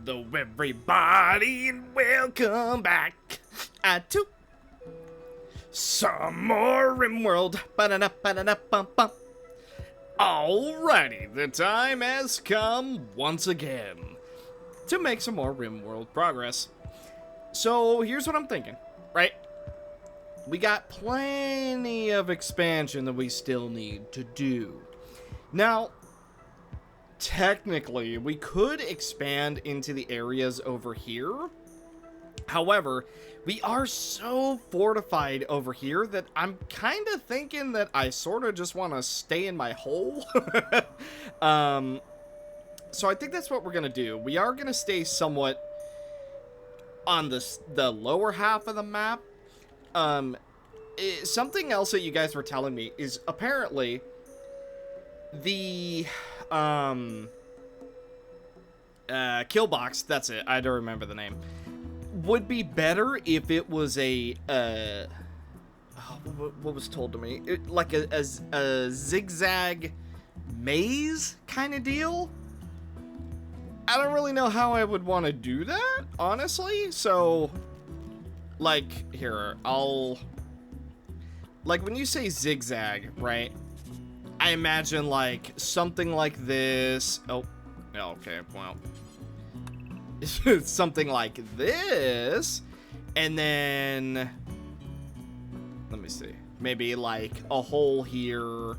Hello, everybody, and welcome back to some more RimWorld. Ba-da-da-ba-da-da-bum-bum. Alrighty, the time has come once again to make some more RimWorld progress. So here's what I'm thinking, right? We got plenty of expansion that we still need to do. Now, technically, we could expand into the areas over here. However, we are so fortified over here that I'm kind of thinking that I sort of just want to stay in my hole. So I think that's what we're going to do. We are going to stay somewhat on the lower half of the map. Something else that you guys were telling me is apparently the kill box, that's it, I don't remember the name, would be better if it was a what was told to me, like a zigzag maze kind of deal. I don't really know how I would want to do that, honestly. So like, here, like, when you say zigzag, right, I imagine like something like this. Oh, okay, well, something like this, and then let me see, maybe like a hole here,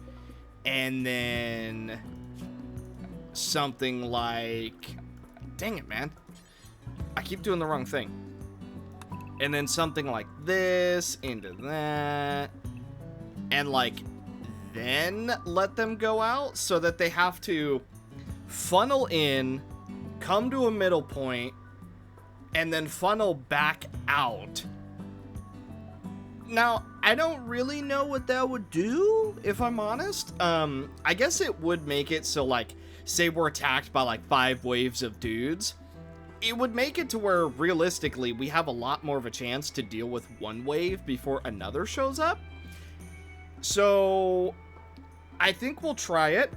and then something like, dang it, man, I keep doing the wrong thing, and then something like this into that, and like then let them go out so that they have to funnel in, come to a middle point, and then funnel back out. Now, I don't really know what that would do, if I'm honest. I guess it would make it so, like, say we're attacked by like 5 waves of dudes, it would make it to where realistically we have a lot more of a chance to deal with one wave before another shows up. So I think we'll try it.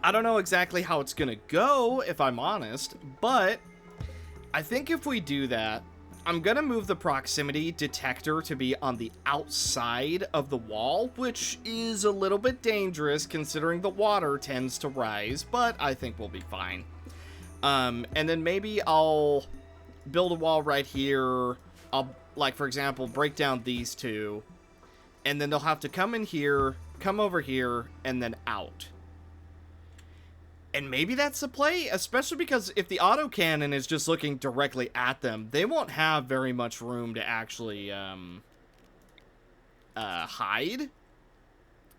I don't know exactly how it's gonna go, if I'm honest, but I think if we do that, I'm gonna move the proximity detector to be on the outside of the wall, which is a little bit dangerous considering the water tends to rise, but I think we'll be fine. And then maybe I'll build a wall right here. I'll, like, for example, break down these two, and then they'll have to come in here, come over here, and then out. And maybe that's the play, especially because if the autocannon is just looking directly at them, they won't have very much room to actually hide.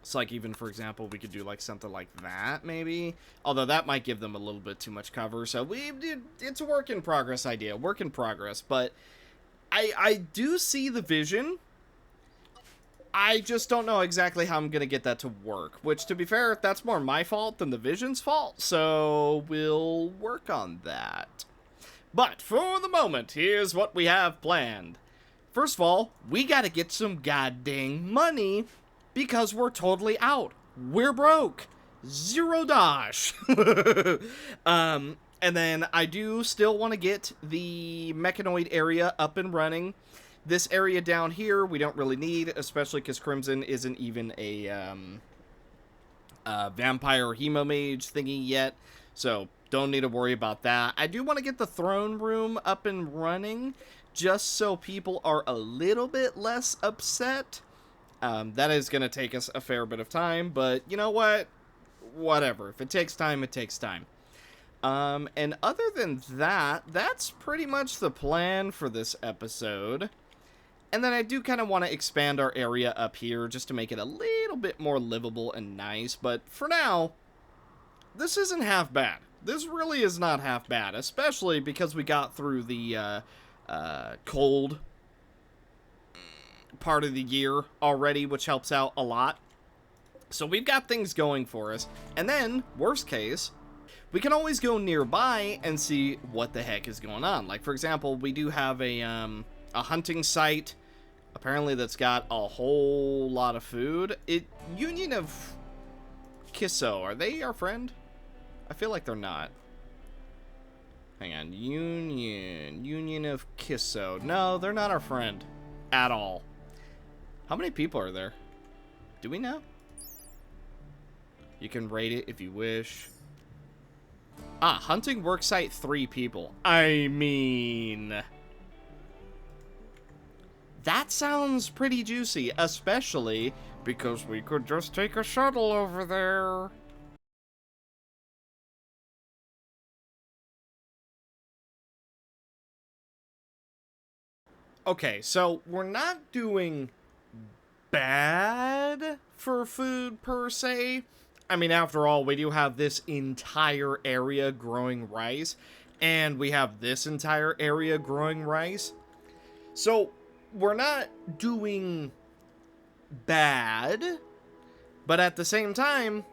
So, like, even, for example, we could do, like, something like that, maybe. Although that might give them a little bit too much cover. So, it's a work in progress idea. Work in progress. But I do see the vision. I just don't know exactly how I'm going to get that to work. Which, to be fair, that's more my fault than the vision's fault. So, we'll work on that. But, for the moment, here's what we have planned. First of all, we got to get some goddamn money, because we're totally out. We're broke. Zero dosh. And then I do still want to get the mechanoid area up and running. This area down here we don't really need, especially because Crimson isn't even a vampire or hemomage thingy yet. So don't need to worry about that. I do want to get the throne room up and running, just so people are a little bit less upset. That is going to take us a fair bit of time, but you know what? Whatever. If it takes time, it takes time. And other than that, that's pretty much the plan for this episode. And then I do kind of want to expand our area up here just to make it a little bit more livable and nice. But for now, this isn't half bad. This really is not half bad, especially because we got through the cold part of the year already, which helps out a lot. So we've got things going for us. And then, worst case, we can always go nearby and see what the heck is going on. Like, for example, we do have a hunting site, apparently, that's got a whole lot of food. Union of Kitteh, are they our friend? I feel like they're not. Hang on. Union of Kisso. No, they're not our friend. At all. How many people are there? Do we know? You can rate it if you wish. Ah, hunting worksite 3 people. I mean... that sounds pretty juicy, especially because we could just take a shuttle over there. Okay, so we're not doing bad for food per se. I mean, after all, we do have this entire area growing rice, and we have this entire area growing rice. So we're not doing bad, but at the same time,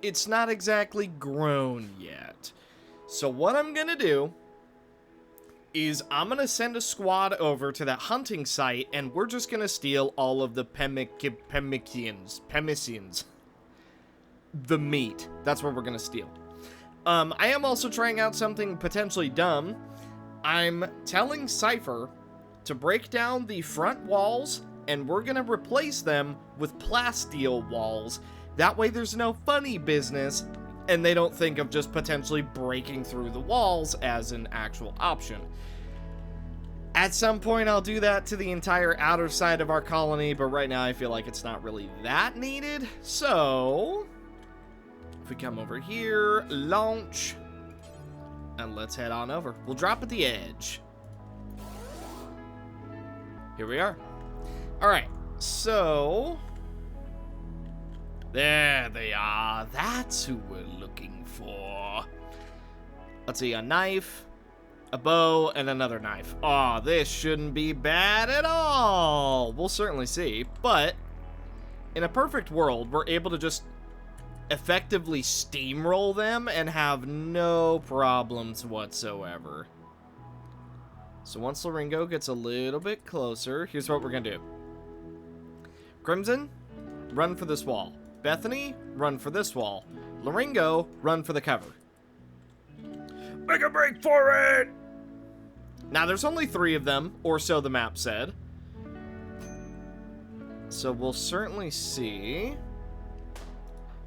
it's not exactly grown yet. So what I'm gonna do is I'm gonna send a squad over to that hunting site, and we're just gonna steal all of the pemicians. The meat. That's what we're gonna steal. I am also trying out something potentially dumb. I'm telling Cypher to break down the front walls, and we're gonna replace them with plasteel walls. That way there's no funny business, and they don't think of just potentially breaking through the walls as an actual option. At some point, I'll do that to the entire outer side of our colony, but right now I feel like it's not really that needed. So, if we come over here, launch, and let's head on over. We'll drop at the edge. Here we are. Alright, so... there they are. That's who we're looking for. Let's see, a knife, a bow, and another knife. Oh, this shouldn't be bad at all. We'll certainly see, but in a perfect world, we're able to just effectively steamroll them and have no problems whatsoever. So once Loringo gets a little bit closer, here's what we're gonna do. Crimson, run for this wall. Bethany, run for this wall. Loringo, run for the cover. Make a break for it! Now, there's only 3 of them, or so the map said. So we'll certainly see.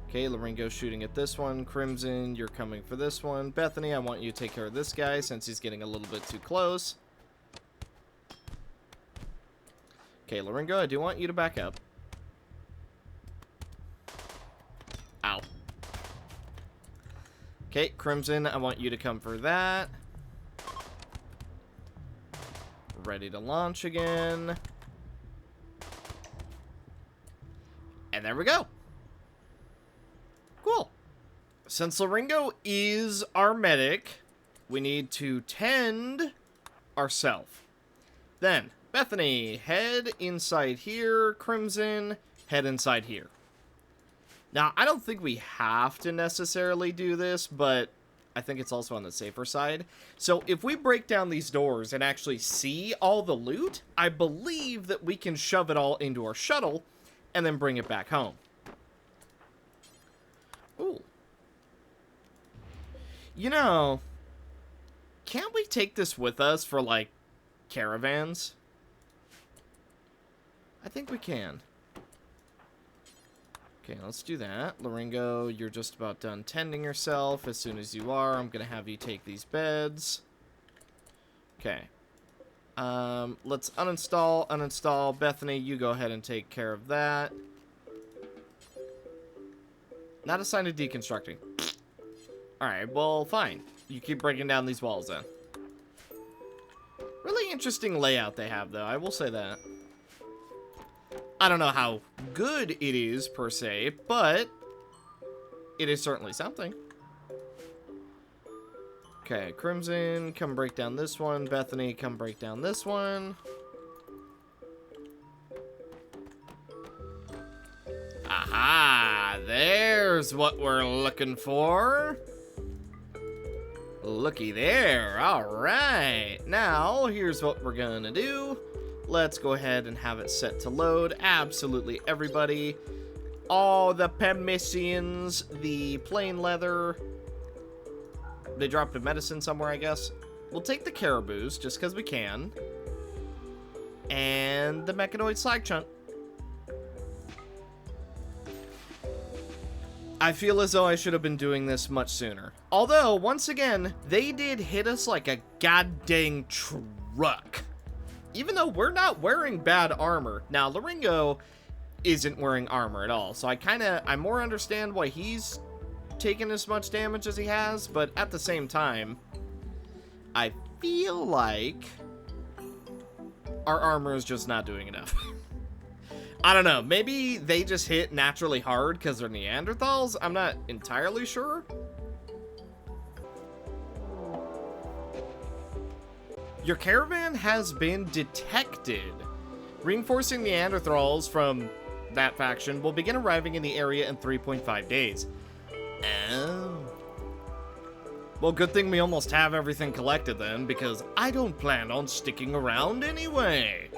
Okay, Loringo shooting at this one. Crimson, you're coming for this one. Bethany, I want you to take care of this guy since he's getting a little bit too close. Okay, Loringo, I do want you to back up. Ow. Okay, Crimson, I want you to come for that. Ready to launch again. And there we go. Cool. Since Loringo is our medic, we need to tend ourselves. Then, Bethany, head inside here. Crimson, head inside here. Now, I don't think we have to necessarily do this, but I think it's also on the safer side. So if we break down these doors and actually see all the loot, I believe that we can shove it all into our shuttle and then bring it back home. Ooh. You know, can't we take this with us for, like, caravans? I think we can. Okay, let's do that. Loringo, you're just about done tending yourself. As soon as you are, I'm going to have you take these beds. Okay. Let's uninstall. Bethany, you go ahead and take care of that. Not assigned to deconstructing. Alright, well, fine. You keep breaking down these walls then. Really interesting layout they have, though. I will say that. I don't know how good it is, per se, but it is certainly something. Okay, Crimson, come break down this one. Bethany, come break down this one. Aha! There's what we're looking for. Looky there. Alright. Now, here's what we're gonna do. Let's go ahead and have it set to load. Absolutely everybody. All the permissions, the plain leather. They dropped a medicine somewhere, I guess. We'll take the caribous, just because we can. And the mechanoid slag chunt. I feel as though I should have been doing this much sooner. Although, once again, they did hit us like a goddamn truck. Even though we're not wearing bad armor. Now, Laringo isn't wearing armor at all. So I more understand why he's taken as much damage as he has. But at the same time, I feel like our armor is just not doing enough. I don't know. Maybe they just hit naturally hard because they're Neanderthals? I'm not entirely sure. Your caravan has been detected. Reinforcing Neanderthals from that faction will begin arriving in the area in 3.5 days. Oh. Well, good thing we almost have everything collected then, because I don't plan on sticking around anyway.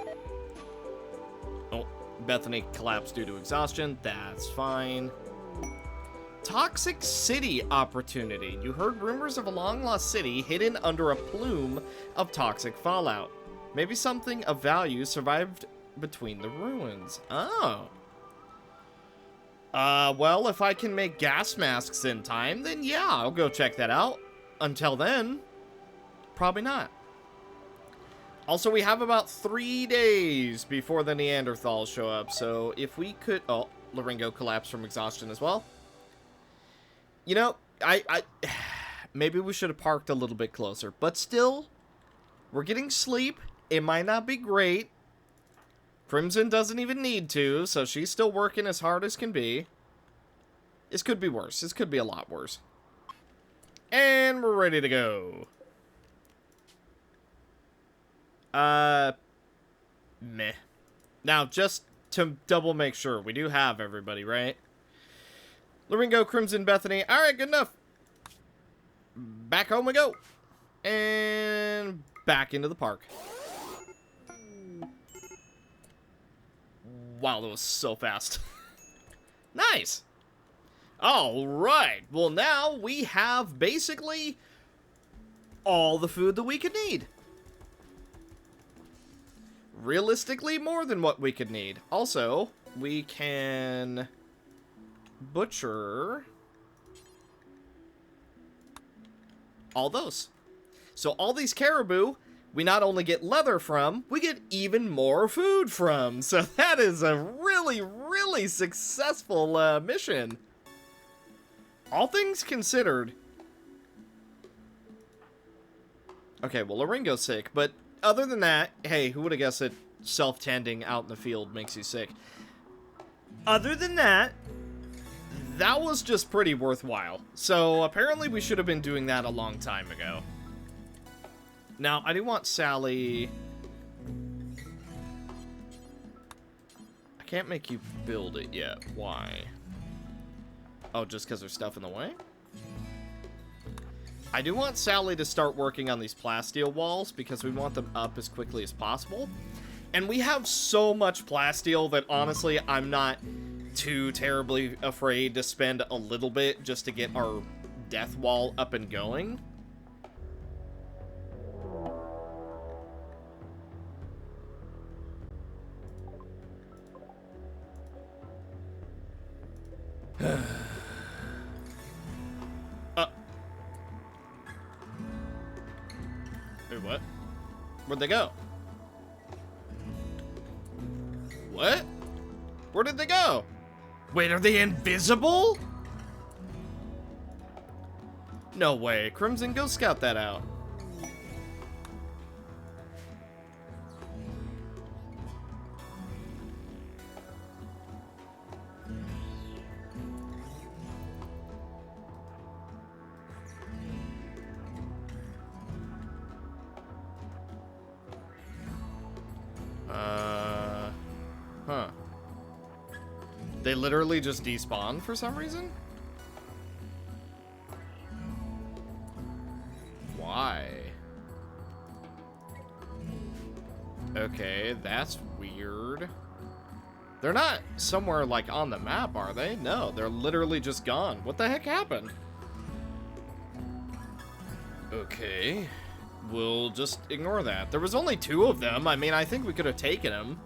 Oh, Bethany collapsed due to exhaustion. That's fine. Toxic city opportunity. You heard rumors of a long-lost city hidden under a plume of toxic fallout. Maybe something of value survived between the ruins. Oh. Well, if I can make gas masks in time, then yeah, I'll go check that out. Until then, probably not. Also, we have about 3 days before the Neanderthals show up, so if we could... Oh, Laringo collapsed from exhaustion as well. You know, maybe we should have parked a little bit closer, but still, we're getting sleep. It might not be great. Crimson doesn't even need to, so she's still working as hard as can be. This could be worse. This could be a lot worse. And we're ready to go. Meh. Now, just to double make sure, we do have everybody, right? Laringo, Crimson, Bethany. Alright, good enough. Back home we go. And back into the park. Wow, that was so fast. Nice. Alright. Well, now we have basically all the food that we could need. Realistically, more than what we could need. Also, we can butcher all those. So all these caribou, we not only get leather from, we get even more food from. So that is a really, really successful mission. All things considered. Okay, well, Laringo's sick, but other than that, hey, who would have guessed that self-tending out in the field makes you sick? Other than that, that was just pretty worthwhile. So apparently we should have been doing that a long time ago. Now, I do want Sally... I can't make you build it yet. Why? Oh, just because there's stuff in the way? I do want Sally to start working on these plasteel walls because we want them up as quickly as possible. And we have so much plasteel that honestly, I'm not too terribly afraid to spend a little bit just to get our death wall up and going. Wait, what? Where'd they go? What? Where did they go? Wait, are they invisible? No way. Crimson, go scout that out. Huh. They literally just despawn for some reason? Why? Okay, that's weird. They're not somewhere, like, on the map, are they? No, they're literally just gone. What the heck happened? Okay. We'll just ignore that. There was only 2 of them. I mean, I think we could have taken them.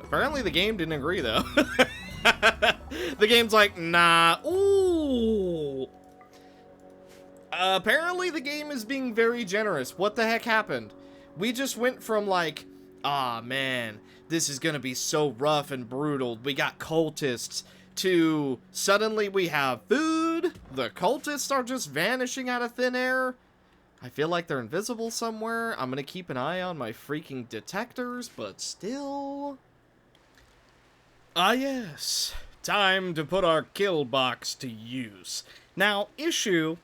Apparently the game didn't agree, though. The game's like, nah. Ooh. Apparently the game is being very generous. What the heck happened? We just went from like, ah, man, this is gonna be so rough and brutal. We got cultists, to suddenly we have food. The cultists are just vanishing out of thin air. I feel like they're invisible somewhere. I'm gonna keep an eye on my freaking detectors, but still. Ah, yes. Time to put our kill box to use. Now, issue,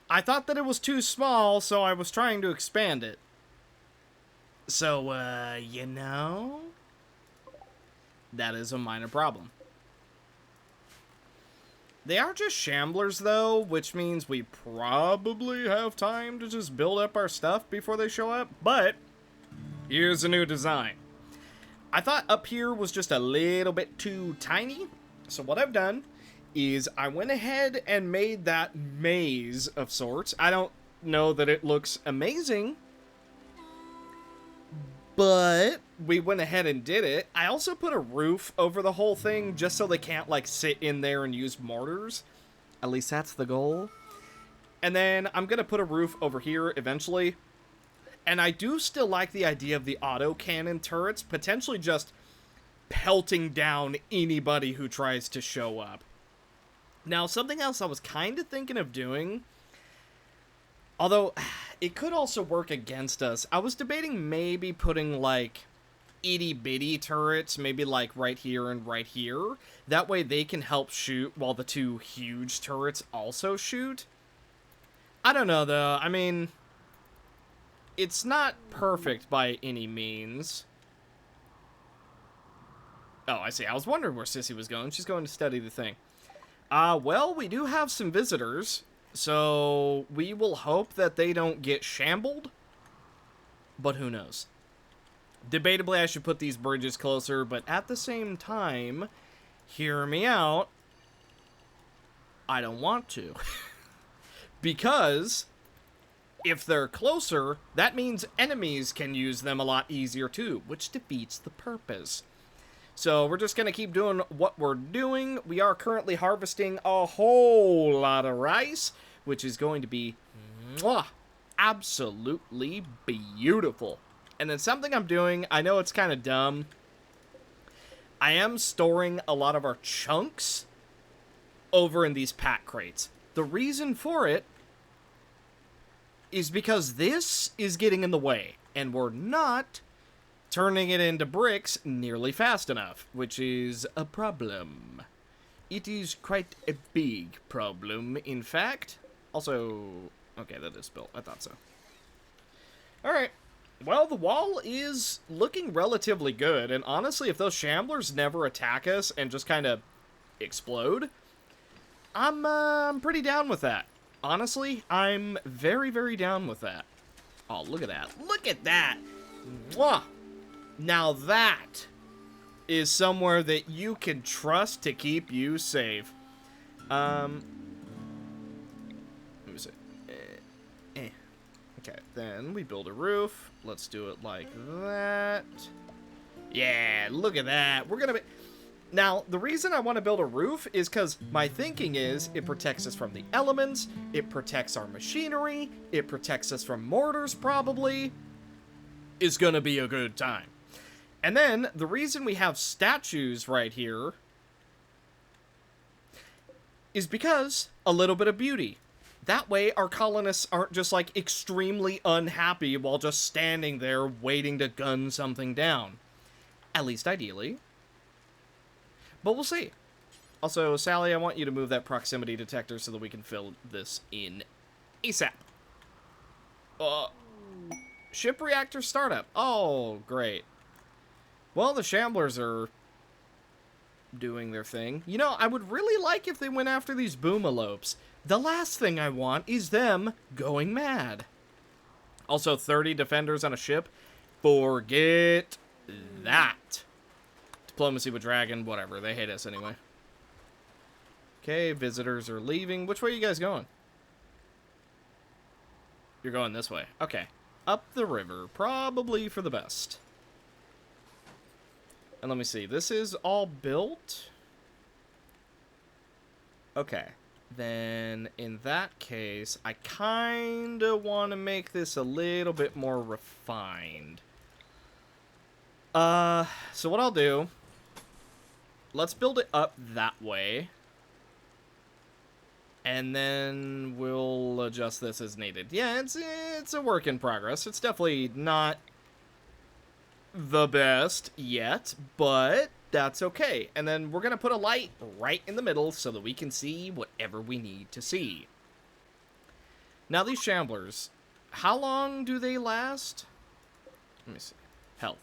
I thought that it was too small, so I was trying to expand it. So, you know, that is a minor problem. They are just shamblers, though, which means we probably have time to just build up our stuff before they show up. But here's a new design. I thought up here was just a little bit too tiny. So what I've done is I went ahead and made that maze of sorts. I don't know that it looks amazing, but we went ahead and did it. I also put a roof over the whole thing just so they can't, like, sit in there and use mortars. At least that's the goal. And then I'm going to put a roof over here eventually. And I do still like the idea of the autocannon turrets potentially just pelting down anybody who tries to show up. Now, something else I was kind of thinking of doing, although it could also work against us. I was debating maybe putting, like, itty-bitty turrets, maybe, like, right here and right here. That way they can help shoot while the 2 huge turrets also shoot. I don't know, though. I mean, it's not perfect by any means. Oh, I see. I was wondering where Sissy was going. She's going to study the thing. Well, we do have some visitors. So, we will hope that they don't get shambled, but who knows. Debatably, I should put these bridges closer, but at the same time, hear me out, I don't want to. Because, if they're closer, that means enemies can use them a lot easier too, which defeats the purpose. So we're just going to keep doing what we're doing. We are currently harvesting a whole lot of rice, which is going to be absolutely beautiful. And then something I'm doing, I know it's kind of dumb. I am storing a lot of our chunks over in these pack crates. The reason for it is because this is getting in the way, and we're not turning it into bricks nearly fast enough, which is a problem. It is quite a big problem, in fact. Also, okay, that is built. I thought so. Alright. Well, the wall is looking relatively good, and honestly, if those shamblers never attack us and just kind of explode, I'm pretty down with that. Honestly, I'm very, very down with that. Oh, look at that. Look at that! Mwah! Now that is somewhere that you can trust to keep you safe. Let me see. Okay, then we build a roof. Let's do it like that. Yeah, look at that. We're gonna be... Now, the reason I want to build a roof is because my thinking is it protects us from the elements, it protects our machinery, it protects us from mortars, probably. Is gonna be a good time. And then, the reason we have statues right here is because a little bit of beauty. That way, our colonists aren't just, like, extremely unhappy while just standing there waiting to gun something down. At least ideally. But we'll see. Also, Sally, I want you to move that proximity detector so that we can fill this in ASAP. Ship reactor startup. Oh, great. Well, the shamblers are doing their thing. You know, I would really like if they went after these boomalopes. The last thing I want is them going mad. Also, 30 defenders on a ship. Forget that. Diplomacy with Dragon, whatever. They hate us anyway. Okay, visitors are leaving. Which way are you guys going? You're going this way. Okay. Up the river. Probably for the best. And let me see. This is all built. Okay. Then, in that case, I kind of want to make this a little bit more refined. So what I'll do... Let's build it up that way. And then we'll adjust this as needed. Yeah, it's a work in progress. It's definitely not the best yet, but that's okay. And then we're going to put a light right in the middle so that we can see whatever we need to see. Now, these shamblers, how long do they last? Let me see. Health.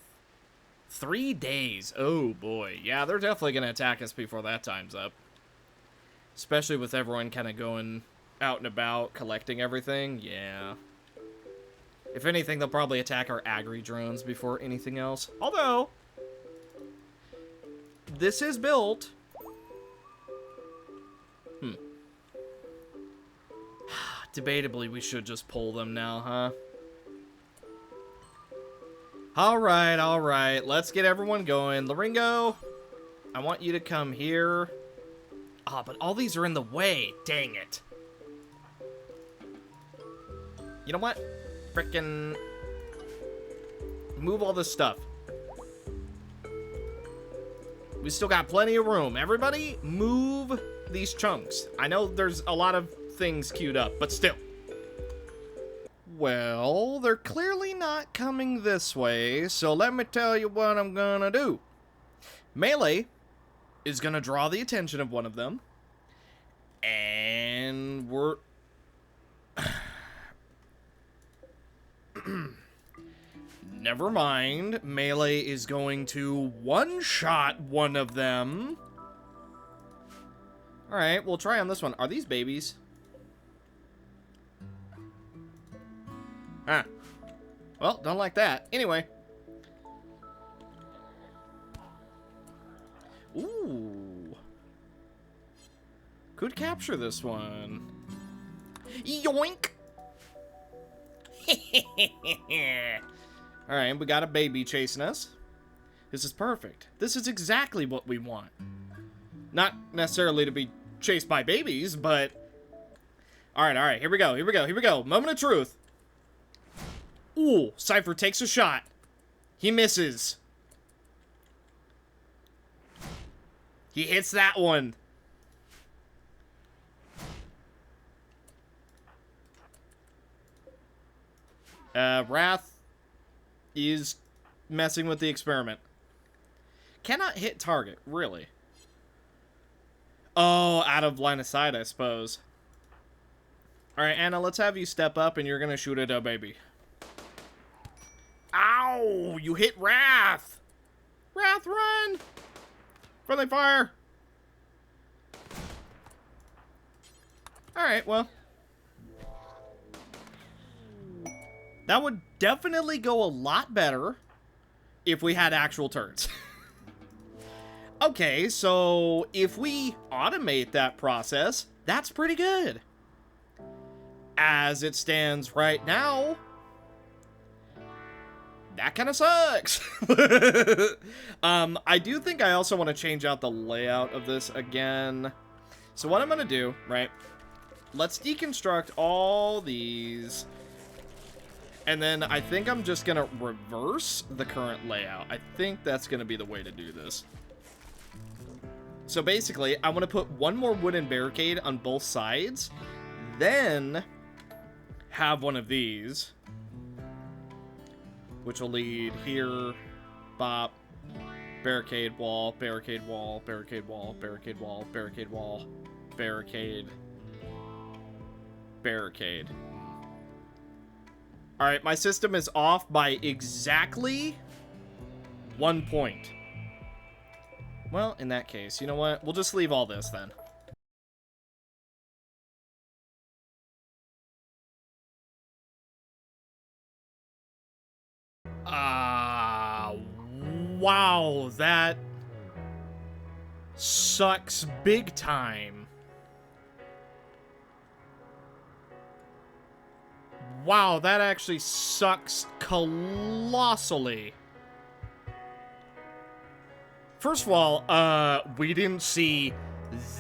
3 days. Oh, boy. Yeah, they're definitely going to attack us before that time's up. Especially with everyone kind of going out and about, collecting everything. Yeah. If anything, they'll probably attack our agri drones before anything else. Although, this is built. Debatably, we should just pull them now, huh? Alright, alright. Let's get everyone going. Laringo, I want you to come here. Ah, but all these are in the way. Dang it. You know what? Frickin' move all this stuff. We still got plenty of room. Everybody, move these chunks. I know there's a lot of things queued up, but still. Well, they're clearly not coming this way, so let me tell you what I'm gonna do. Melee is gonna draw the attention of one of them, and we're... Never mind. Melee is going to one-shot one of them. Alright, we'll try on this one. Are these babies? Ah. Well, don't like that. Anyway. Ooh. Could capture this one. Yoink! Alright, we got a baby chasing us. This is perfect. This is exactly what we want. Not necessarily to be chased by babies, but... Alright, here we go, here we go, here we go. Moment of truth. Ooh, Cypher takes a shot. He misses. He hits that one. Wrath is messing with the experiment. Cannot hit target, really. Oh, out of line of sight, I suppose. Alright, Anna, let's have you step up and you're gonna shoot at a baby. Ow! You hit Wrath! Wrath, run! Friendly fire! Alright, well. That would definitely go a lot better if we had actual turns. Okay, so if we automate that process, that's pretty good. As it stands right now, that kind of sucks. I do think I also want to change out the layout of this again. So what I'm going to do, right, let's deconstruct all these. And then I think I'm just going to reverse the current layout. I think that's going to be the way to do this. So basically, I want to put one more wooden barricade on both sides. Then have one of these, which will lead here, bop, barricade wall, barricade wall, barricade wall, barricade wall, barricade wall, barricade, barricade. Alright, my system is off by exactly 1 point. Well, in that case, you know what? We'll just leave all this then. Wow, that sucks big time. Wow, that actually sucks colossally. First of all, we didn't see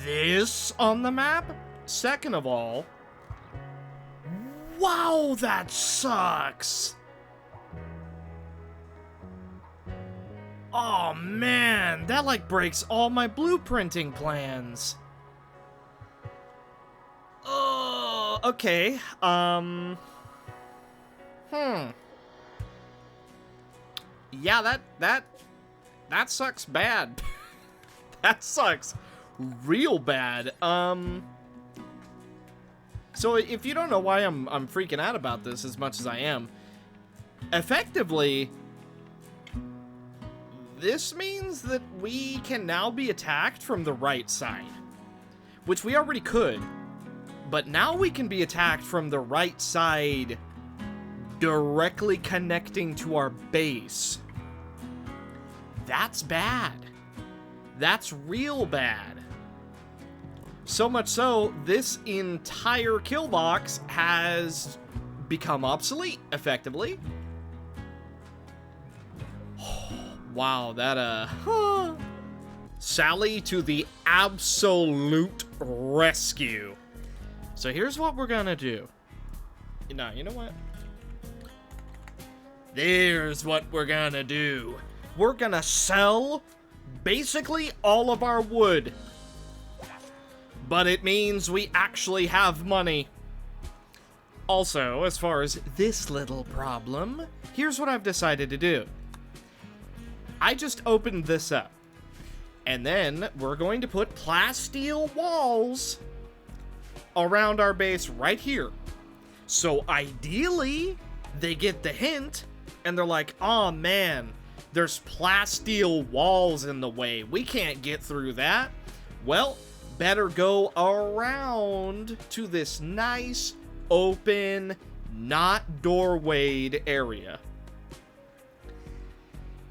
this on the map. Second of all, wow, that sucks. Oh man, that like breaks all my blueprinting plans. Oh, okay. Yeah, that sucks bad. That sucks real bad. So if you don't know why I'm freaking out about this as much as I am, effectively, this means that we can now be attacked from the right side, which we already could, but now we can be attacked from the right side directly connecting to our base. That's bad. That's real bad. So much so, this entire kill box has become obsolete, effectively. Wow, that, Sally to the absolute rescue. So here's what we're gonna do. No, you know what? There's what we're gonna do. We're gonna sell basically all of our wood. But it means we actually have money. Also, as far as this little problem, here's what I've decided to do. I just opened this up. And then we're going to put plasteel walls around our base right here. So ideally, they get the hint and they're like, oh man, there's plasteel walls in the way. We can't get through that. Well, better go around to this nice, open, not doorwayed area.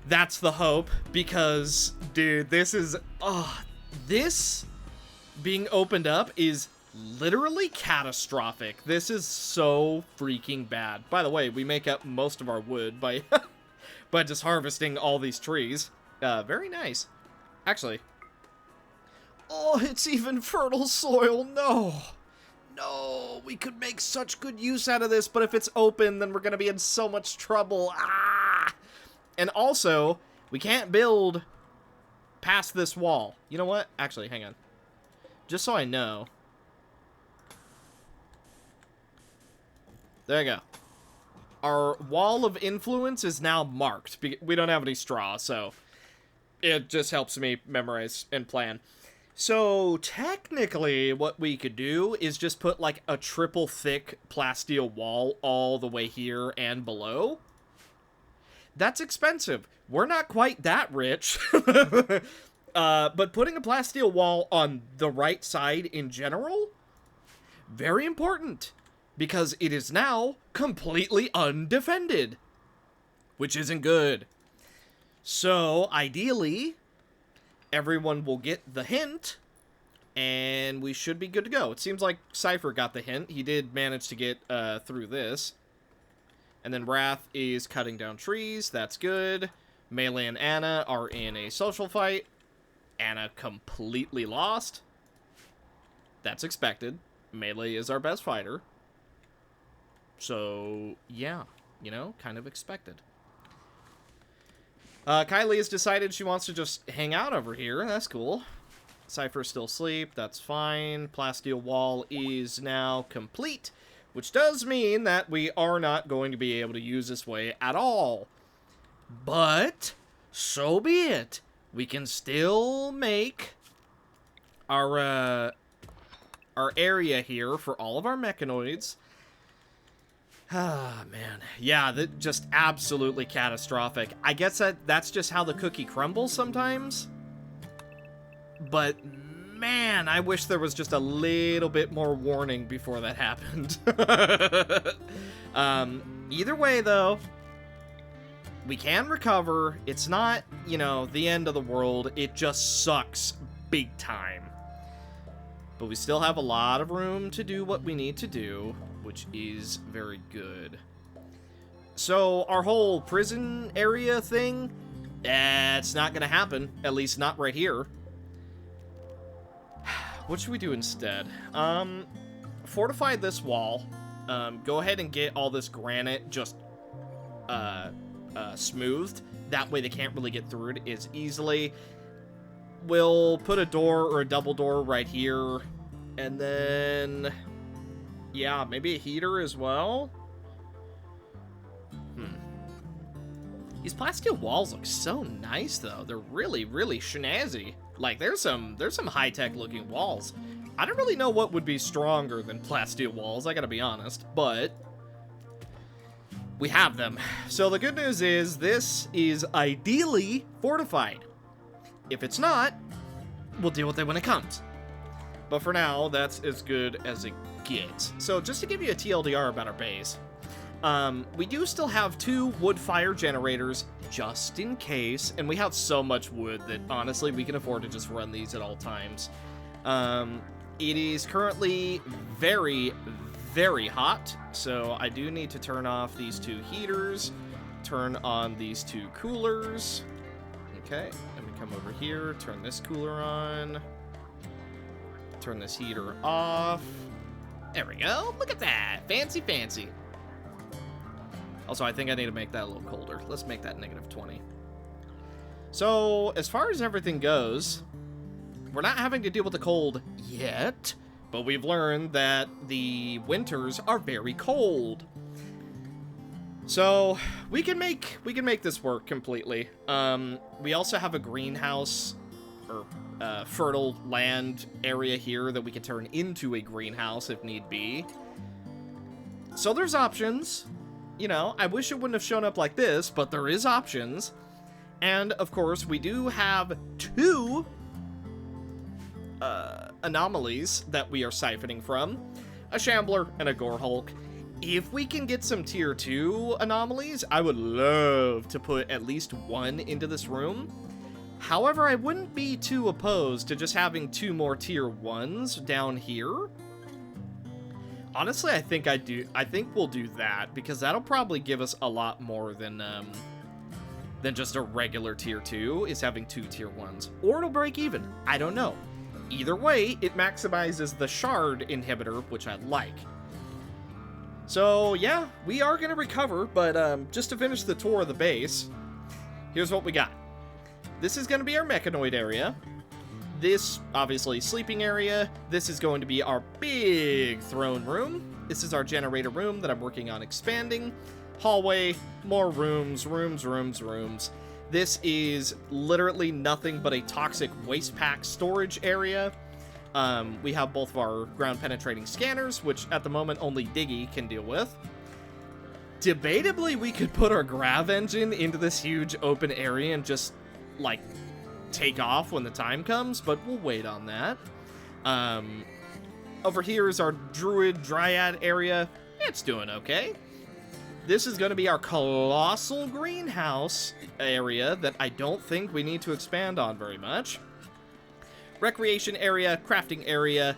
That's the hope, because, dude, this is, this being opened up is literally catastrophic. This is so freaking bad. By the way, we make up most of our wood by, by just harvesting all these trees. Very nice. Actually, oh, it's even fertile soil. No. No, we could make such good use out of this, but if it's open, then we're going to be in so much trouble. Ah! And also, we can't build past this wall. You know what? Actually, hang on. Just so I know. There you go. Our wall of influence is now marked. We don't have any straw, so it just helps me memorize and plan. So, technically, what we could do is just put, like, a triple thick plasteel wall all the way here and below. That's expensive. We're not quite that rich. But putting a plasteel wall on the right side in general, very important. Because it is now completely undefended. Which isn't good. So, ideally, everyone will get the hint, and we should be good to go. It seems like Cypher got the hint. He did manage to get through this. And then Wrath is cutting down trees. That's good. Melee and Anna are in a social fight. Anna completely lost. That's expected. Melee is our best fighter. So, yeah. You know, kind of expected. Kylie has decided she wants to just hang out over here. That's cool. Cypher's still asleep. That's fine. Plasteel wall is now complete, which does mean that we are not going to be able to use this way at all. But, so be it. We can still make our area here for all of our mechanoids. Ah, man. Yeah, that just absolutely catastrophic. I guess that's just how the cookie crumbles sometimes. But, man, I wish there was just a little bit more warning before that happened. Either way, though, we can recover. It's not, you know, the end of the world. It just sucks big time. But we still have a lot of room to do what we need to do, which is very good. So our whole prison area thing, it's not going to happen, at least not right here. What should we do instead? Fortify this wall. Go ahead and get all this granite just smoothed. That way they can't really get through it as easily. We'll put a door or a double door right here. And then, yeah, maybe a heater as well. These plasteel walls look so nice, though. They're really, really snazzy. Like, there's some high-tech looking walls. I don't really know what would be stronger than plasteel walls, I gotta be honest, but we have them. So the good news is this is ideally fortified. If it's not, we'll deal with it when it comes. But for now, that's as good as it gets. So just to give you a TLDR about our base, we do still have 2 wood fire generators just in case, and we have so much wood that honestly we can afford to just run these at all times. It is currently very, very hot, so I do need to turn off these 2 heaters, turn on these 2 coolers. Okay, and we come over here, turn this cooler on, turn this heater off. There we go, look at that, fancy, fancy. Also, I think I need to make that a little colder. Let's make that -20. So, as far as everything goes, we're not having to deal with the cold yet, but we've learned that the winters are very cold. So, we can make this work completely. We also have a greenhouse, or fertile land area here that we can turn into a greenhouse if need be. So there's options. You know, I wish it wouldn't have shown up like this, but there is options. And, of course, we do have 2 anomalies that we are siphoning from. A Shambler and a Gorehulk. If we can get some tier 2 anomalies, I would love to put at least 1 into this room. However, I wouldn't be too opposed to just having 2 more tier 1s down here. Honestly, I think we'll do that, because that'll probably give us a lot more than just a regular tier 2, is having 2 tier 1s. Or it'll break even. I don't know. Either way, it maximizes the shard inhibitor, which I like. So, yeah, we are going to recover, but just to finish the tour of the base, here's what we got. This is going to be our mechanoid area. This, obviously, sleeping area. This is going to be our big throne room. This is our generator room that I'm working on expanding. Hallway, more rooms, rooms. This is literally nothing but a toxic waste pack storage area. We have both of our ground penetrating scanners, which at the moment only Diggy can deal with. Debatably, we could put our grav engine into this huge open area and just, like, take off when the time comes, but we'll wait on that. Over here is our druid dryad area. It's doing okay. This is going to be our colossal greenhouse area that I don't think we need to expand on very much. Recreation area, crafting area,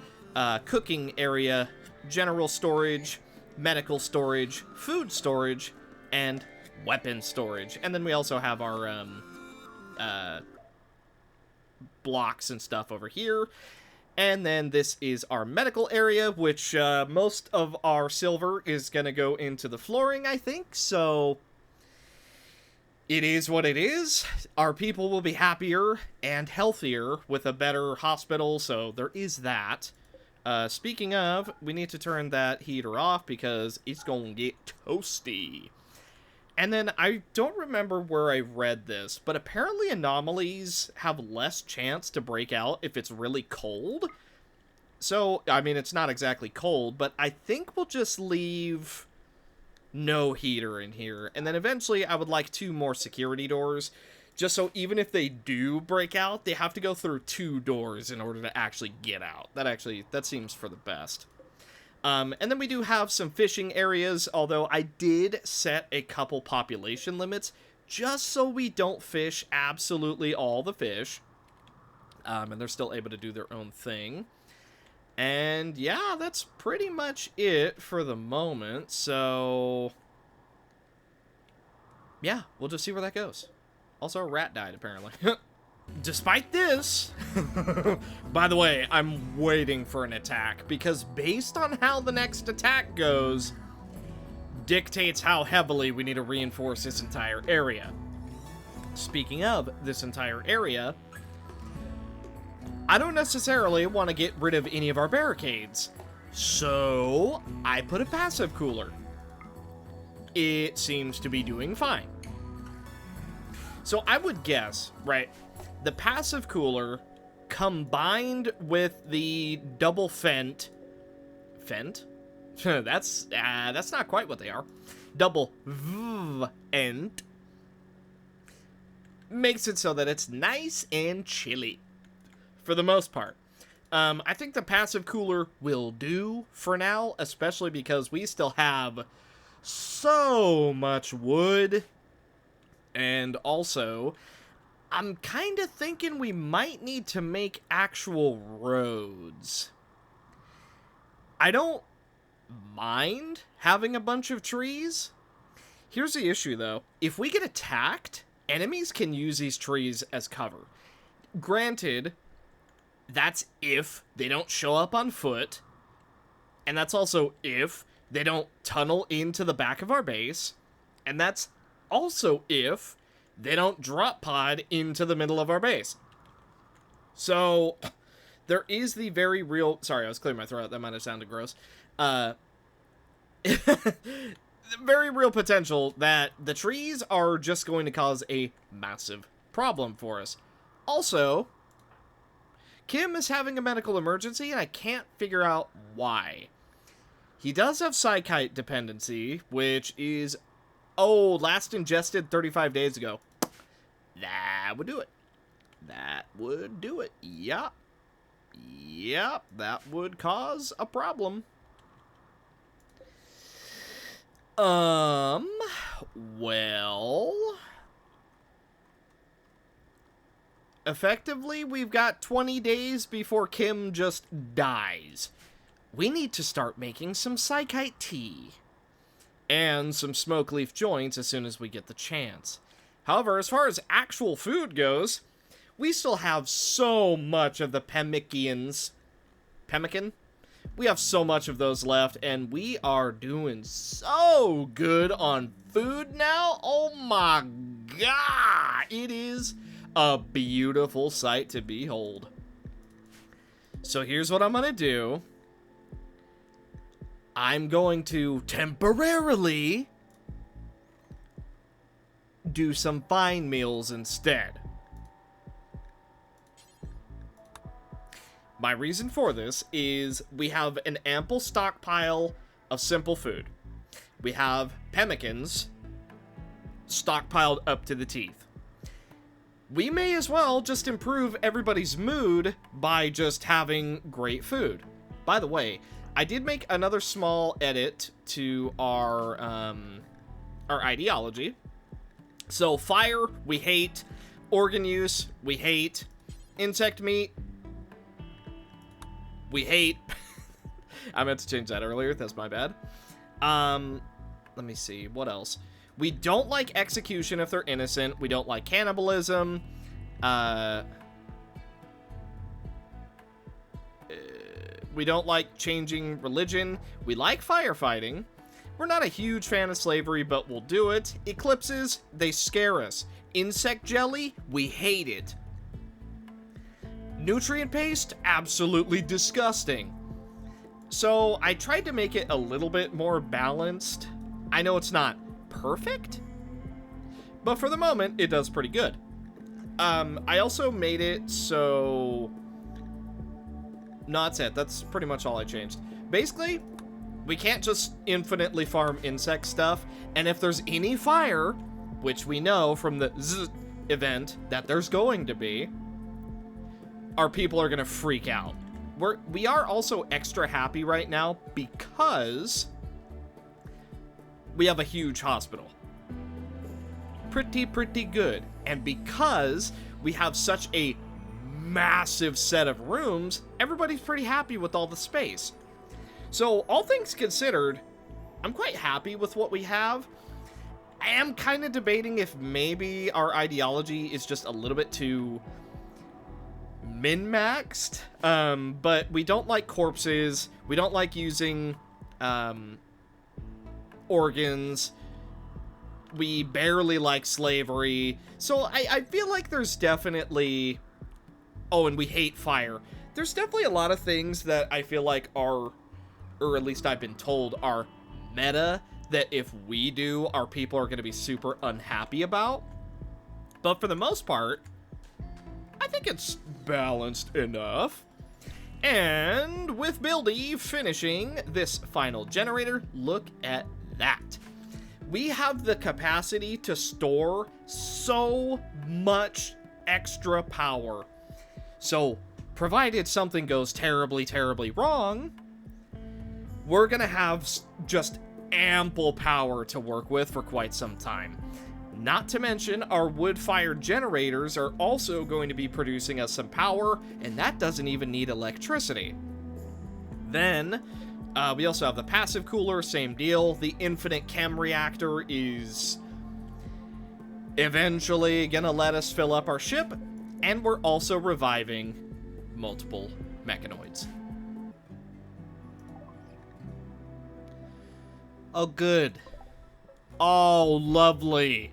cooking area, general storage, medical storage, food storage, and weapon storage. And then we also have our blocks and stuff over here. And then this is our medical area, which most of our silver is going to go into the flooring, I think. So it is what it is. Our people will be happier and healthier with a better hospital, so there is that. Speaking of, we need to turn that heater off because it's going to get toasty. And then I don't remember where I read this, but apparently anomalies have less chance to break out if it's really cold. So, I mean, it's not exactly cold, but I think we'll just leave no heater in here. And then eventually I would like 2 more security doors, just so even if they do break out, they have to go through 2 doors in order to actually get out. That seems for the best. And then we do have some fishing areas, although I did set a couple population limits, just so we don't fish absolutely all the fish. And they're still able to do their own thing. And yeah, that's pretty much it for the moment. So yeah, we'll just see where that goes. Also, a rat died, apparently. Despite this, by the way, I'm waiting for an attack, because based on how the next attack goes, dictates how heavily we need to reinforce this entire area. Speaking of this entire area, I don't necessarily want to get rid of any of our barricades, so I put a passive cooler. It seems to be doing fine. So I would guess, right, the passive cooler combined with the double fent, that's not quite what they are. Double vent makes it so that it's nice and chilly for the most part. I think the passive cooler will do for now, especially because we still have so much wood. And also, I'm kind of thinking we might need to make actual roads. I don't mind having a bunch of trees. Here's the issue, though. If we get attacked, enemies can use these trees as cover. Granted, that's if they don't show up on foot, and that's also if they don't tunnel into the back of our base, and that's also if they don't drop pod into the middle of our base. So there is the very real, sorry, I was clearing my throat, that might have sounded gross, very real potential that the trees are just going to cause a massive problem for us. Also, Kim is having a medical emergency, and I can't figure out why. He does have Psykite dependency, which is, last ingested 35 days ago. That would do it. That would do it. Yep. Yep, that would cause a problem. Well, effectively, we've got 20 days before Kim just dies. We need to start making some Psykite tea. And some smoke leaf joints as soon as we get the chance. However, as far as actual food goes, we still have so much of the pemmican? We have so much of those left, and we are doing so good on food now. Oh my god! It is a beautiful sight to behold. So here's what I'm gonna do. I'm going to temporarily do some fine meals instead. My reason for this is we have an ample stockpile of simple food. We have pemmicans stockpiled up to the teeth. We may as well just improve everybody's mood by just having great food. By the way, I did make another small edit to our ideology. So fire, we hate. Organ use, we hate. Insect meat, we hate. I meant to change that earlier, that's my bad. Let me see, what else? We don't like execution if they're innocent. We don't like cannibalism. We don't like changing religion. We like firefighting. We're not a huge fan of slavery, but we'll do it. Eclipses, they scare us. Insect jelly, we hate it. Nutrient paste, absolutely disgusting. So I tried to make it a little bit more balanced. I know it's not perfect, but for the moment, it does pretty good. I also made it so... No, that's it. That's pretty much all I changed. Basically, we can't just infinitely farm insect stuff, and if there's any fire, which we know from the event that there's going to be, our people are going to freak out. We are also extra happy right now because we have a huge hospital. Pretty good. And because we have such a massive set of rooms, everybody's pretty happy with all the space. So, all things considered, I'm quite happy with what we have. I am kind of debating if maybe our ideology is just a little bit too min-maxed, but we don't like corpses, we don't like using organs, we barely like slavery, so I feel like there's definitely... Oh, and we hate fire. There's definitely a lot of things that I feel like are, or at least I've been told, are meta, that if we do, our people are going to be super unhappy about. But for the most part, I think it's balanced enough. And with Buildy finishing this final generator, look at that. We have the capacity to store so much extra power. So, provided something goes terribly, terribly wrong, we're gonna have just ample power to work with for quite some time. Not to mention, our wood-fired generators are also going to be producing us some power, and that doesn't even need electricity. Then, we also have the passive cooler, same deal. The infinite chem reactor is eventually gonna let us fill up our ship, and we're also reviving multiple mechanoids. Oh, good. Oh, lovely.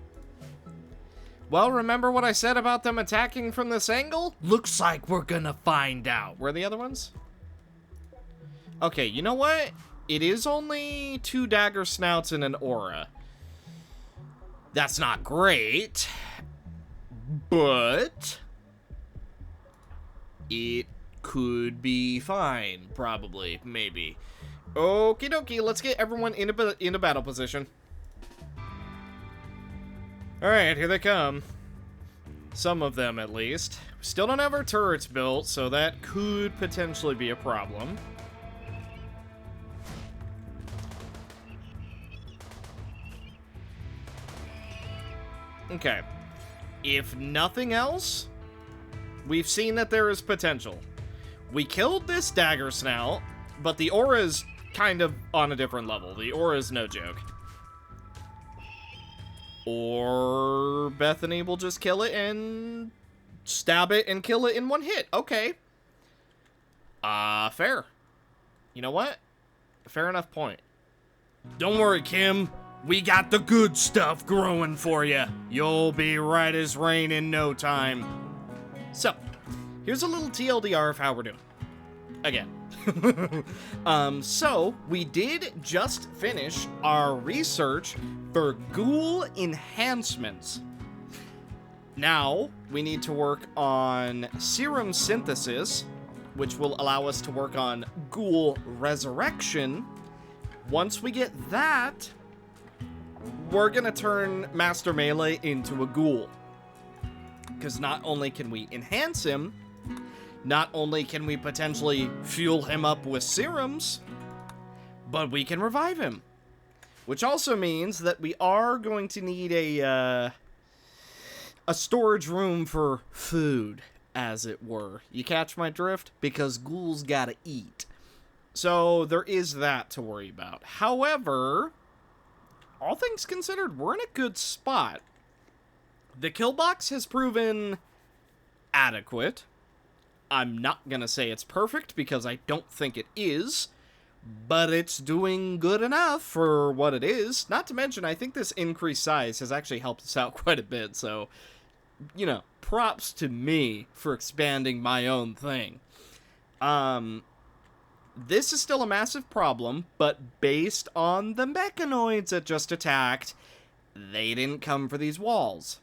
Well, remember what I said about them attacking from this angle? Looks like we're gonna find out. Where are the other ones? Okay, you know what? It is only 2 dagger snouts and an aura. That's not great, but it could be fine, probably, maybe. Okie dokie, let's get everyone into battle position. Alright, here they come. Some of them, at least. We still don't have our turrets built, so that could potentially be a problem. Okay. If nothing else, we've seen that there is potential. We killed this dagger snout, but the aura is kind of on a different level. The aura is no joke. Or Bethany will just kill it and stab it and kill it in one hit. Okay. Fair. You know what? Fair enough point. Don't worry, Kim. We got the good stuff growing for you. You'll be right as rain in no time. So, here's a little TLDR of how we're doing. Again. So, we did just finish our research for ghoul enhancements. Now, we need to work on serum synthesis, which will allow us to work on ghoul resurrection. Once we get that, we're gonna turn Master Melee into a ghoul. Because not only can we enhance him, not only can we potentially fuel him up with serums, but we can revive him. Which also means that we are going to need a storage room for food, as it were. You catch my drift? Because ghouls gotta eat. So there is that to worry about. However, all things considered, we're in a good spot. The kill box has proven adequate. I'm not gonna say it's perfect, because I don't think it is, but it's doing good enough for what it is. Not to mention, I think this increased size has actually helped us out quite a bit, so, you know, props to me for expanding my own thing. This is still a massive problem, but based on the mechanoids that just attacked, they didn't come for these walls.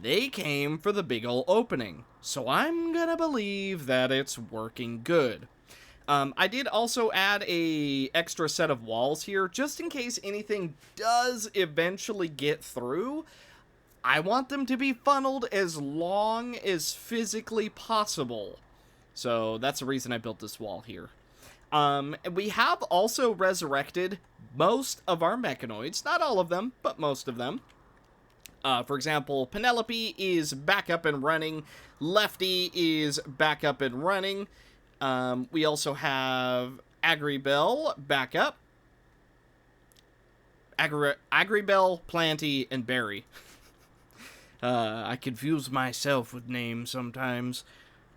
They came for the big ol' opening, so I'm gonna believe that it's working good. I did also add a extra set of walls here, just in case anything does eventually get through. I want them to be funneled as long as physically possible. So that's the reason I built this wall here. We have also resurrected most of our mechanoids, not all of them, but most of them. For example, Penelope is back up and running. Lefty is back up and running. We also have Agribel back up. Agribel, Planty, and Barry. I confuse myself with names sometimes.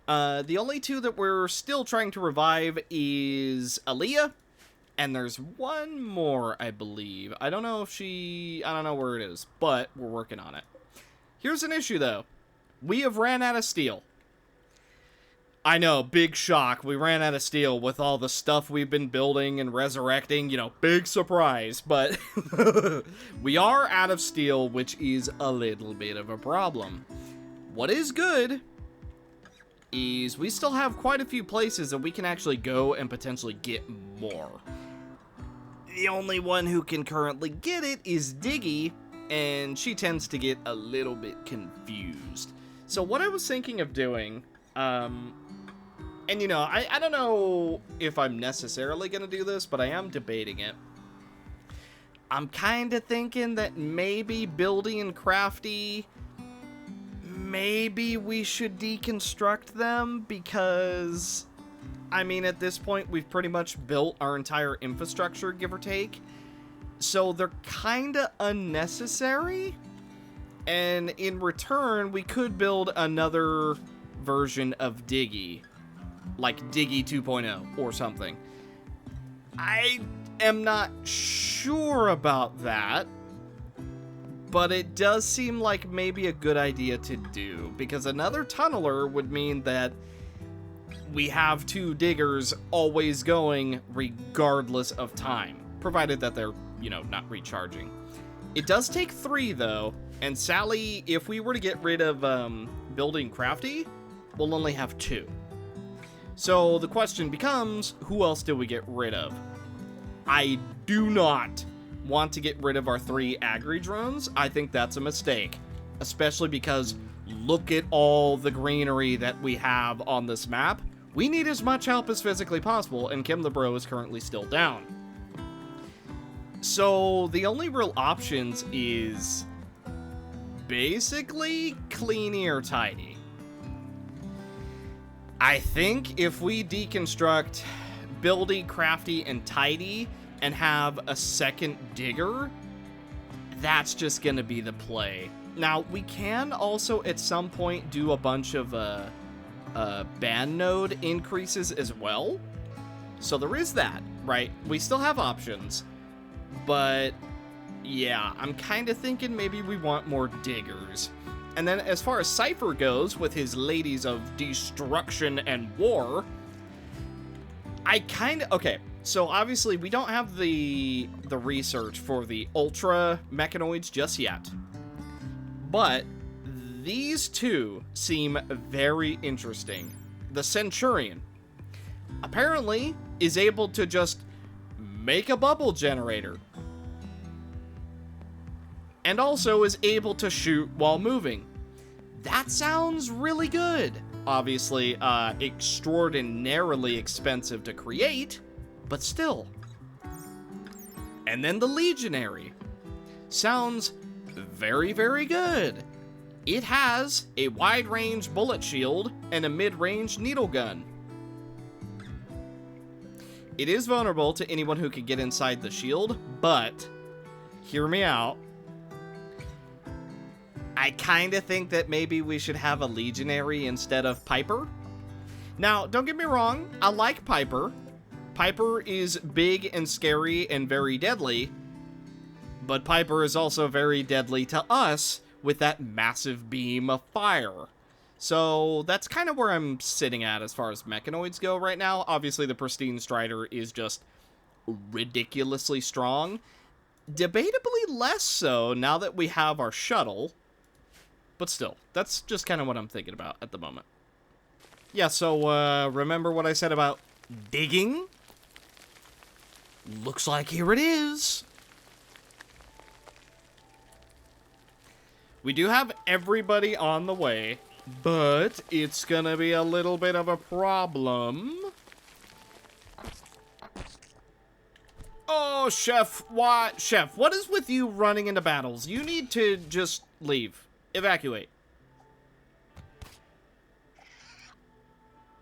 The only two that we're still trying to revive is Aaliyah. And there's one more, I believe. I don't know where it is, but we're working on it. Here's an issue, though. We have ran out of steel. I know, big shock. We ran out of steel with all the stuff we've been building and resurrecting. You know, big surprise. But we are out of steel, which is a little bit of a problem. What is good is we still have quite a few places that we can actually go and potentially get more. The only one who can currently get it is Diggy, and she tends to get a little bit confused. So what I was thinking of doing, and you know, I don't know if I'm necessarily going to do this, but I am debating it. I'm kind of thinking that maybe Buildy and Crafty, maybe we should deconstruct them, because I mean, at this point, we've pretty much built our entire infrastructure, give or take. So they're kind of unnecessary. And in return, we could build another version of Diggy. Like Diggy 2.0 or something. I am not sure about that. But it does seem like maybe a good idea to do. Because another tunneler would mean that we have two diggers always going regardless of time, provided that they're, you know, not recharging. It does take 3, though, and Sally, if we were to get rid of Building Crafty, we'll only have 2. So the question becomes, who else do we get rid of? I do not want to get rid of our 3 Agri drones. I think that's a mistake, especially because look at all the greenery that we have on this map. We need as much help as physically possible, and Kim the Bro is currently still down. So the only real options is basically clean or tidy. I think if we deconstruct Buildy, Crafty, and Tidy and have a second digger, that's just going to be the play. Now, we can also at some point do a bunch of band node increases as well. So there is that, right? We still have options. But yeah, I'm kind of thinking maybe we want more diggers. And then as far as Cypher goes, with his Ladies of Destruction and War, okay, so obviously we don't have the research for the Ultra Mechanoids just yet. But these two seem very interesting. The Centurion apparently is able to just make a bubble generator. And also is able to shoot while moving. That sounds really good. Obviously, extraordinarily expensive to create, but still. And then the Legionary. Sounds very, very good. It has a wide-range bullet shield and a mid-range needle gun. It is vulnerable to anyone who can get inside the shield, but hear me out. I kind of think that maybe we should have a Legionary instead of Piper. Now, don't get me wrong, I like Piper. Piper is big and scary and very deadly, but Piper is also very deadly to us with that massive beam of fire. So that's kind of where I'm sitting at as far as mechanoids go right now. Obviously, the Pristine Strider is just ridiculously strong. Debatably less so now that we have our shuttle. But still, that's just kind of what I'm thinking about at the moment. Yeah, so remember what I said about digging? Looks like here it is. We do have everybody on the way, but it's gonna be a little bit of a problem. Oh Oh, Chef, why? Chef, what is with you running into battles? You need to just leave. Evacuate.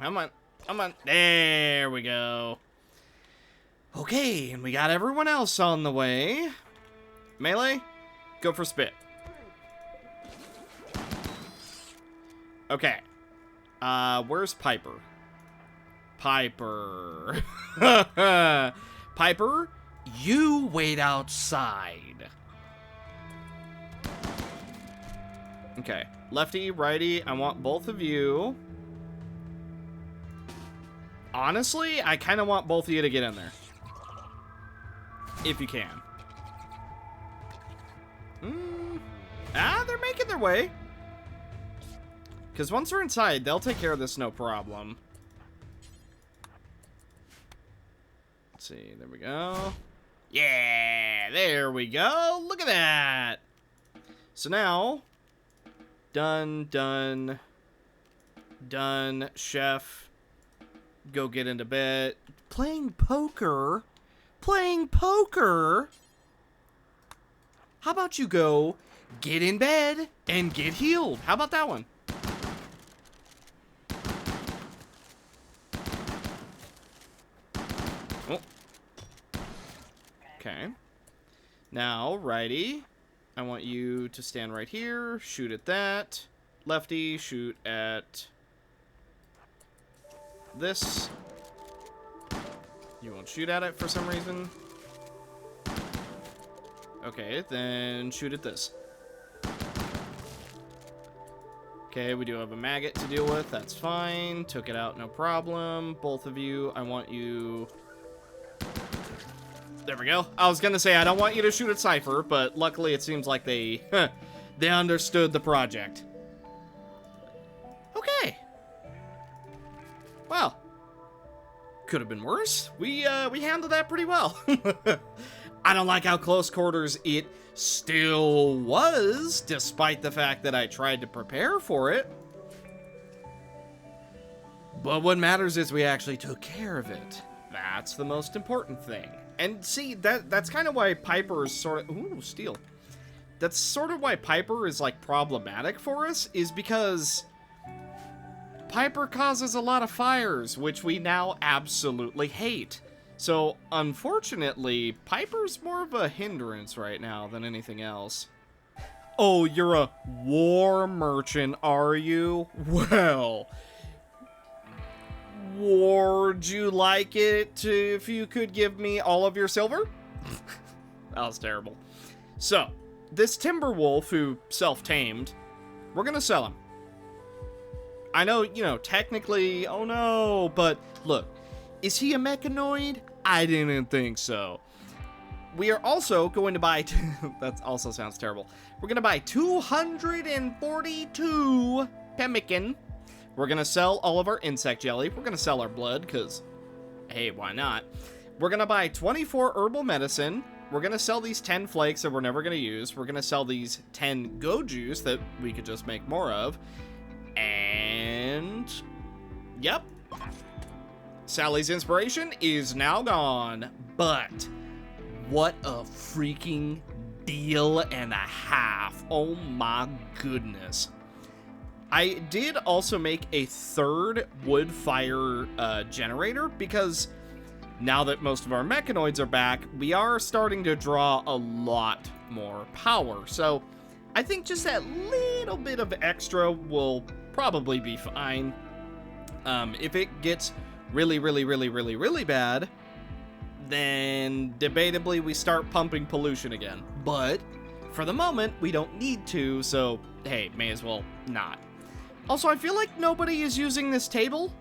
Come on. Come on. There we go. Okay, and we got everyone else on the way. Melee, go for spit. Okay. Where's Piper? Piper. Piper, you wait outside. Okay. Lefty, righty, I want both of you. Honestly, I kind of want both of you to get in there. If you can. They're making their way. Because once they're inside, they'll take care of this no problem. Let's see, there we go. Yeah, there we go. Look at that. So now, done, chef. Go get into bed. Playing poker? Playing poker? How about you go get in bed and get healed? How about that one? Oh. Okay. Now, righty. I want you to stand right here. Shoot at that. Lefty, shoot at this. You won't shoot at it for some reason. Okay, then shoot at this. Okay, we do have a maggot to deal with. That's fine. Took it out, no problem. Both of you, I want you... There we go. I was gonna say, I don't want you to shoot at Cypher, but luckily it seems like they... they understood the project. Okay. Well. Could have been worse. We handled that pretty well. I don't like how close quarters it still was, despite the fact that I tried to prepare for it. But what matters is we actually took care of it. That's the most important thing. And see, that's kind of why Piper is sort of... Ooh, steel. That's sort of why Piper is, like, problematic for us, is because... Piper causes a lot of fires, which we now absolutely hate. So, unfortunately, Piper's more of a hindrance right now than anything else. Oh, you're a war merchant, are you? Well, would you like it if you could give me all of your silver? That was terrible. So, this timber wolf who self-tamed, we're gonna sell him. I know, you know, technically, oh no, but look, is he a mechanoid? I didn't think so. We are also going to buy, that also sounds terrible. We're going to buy 242 pemmican. We're going to sell all of our insect jelly. We're going to sell our blood because, hey, why not? We're going to buy 24 herbal medicine. We're going to sell these 10 flakes that we're never going to use. We're going to sell these 10 go juice that we could just make more of. And, yep, Sally's inspiration is now gone, but what a freaking deal and a half. Oh my goodness. I did also make a third wood fire generator because now that most of our mechanoids are back, we are starting to draw a lot more power. So I think just that little bit of extra will probably be fine. If it gets really, really, really, really, really bad, then debatably we start pumping pollution again. But for the moment, we don't need to, so hey, may as well not. Also, I feel like nobody is using this table.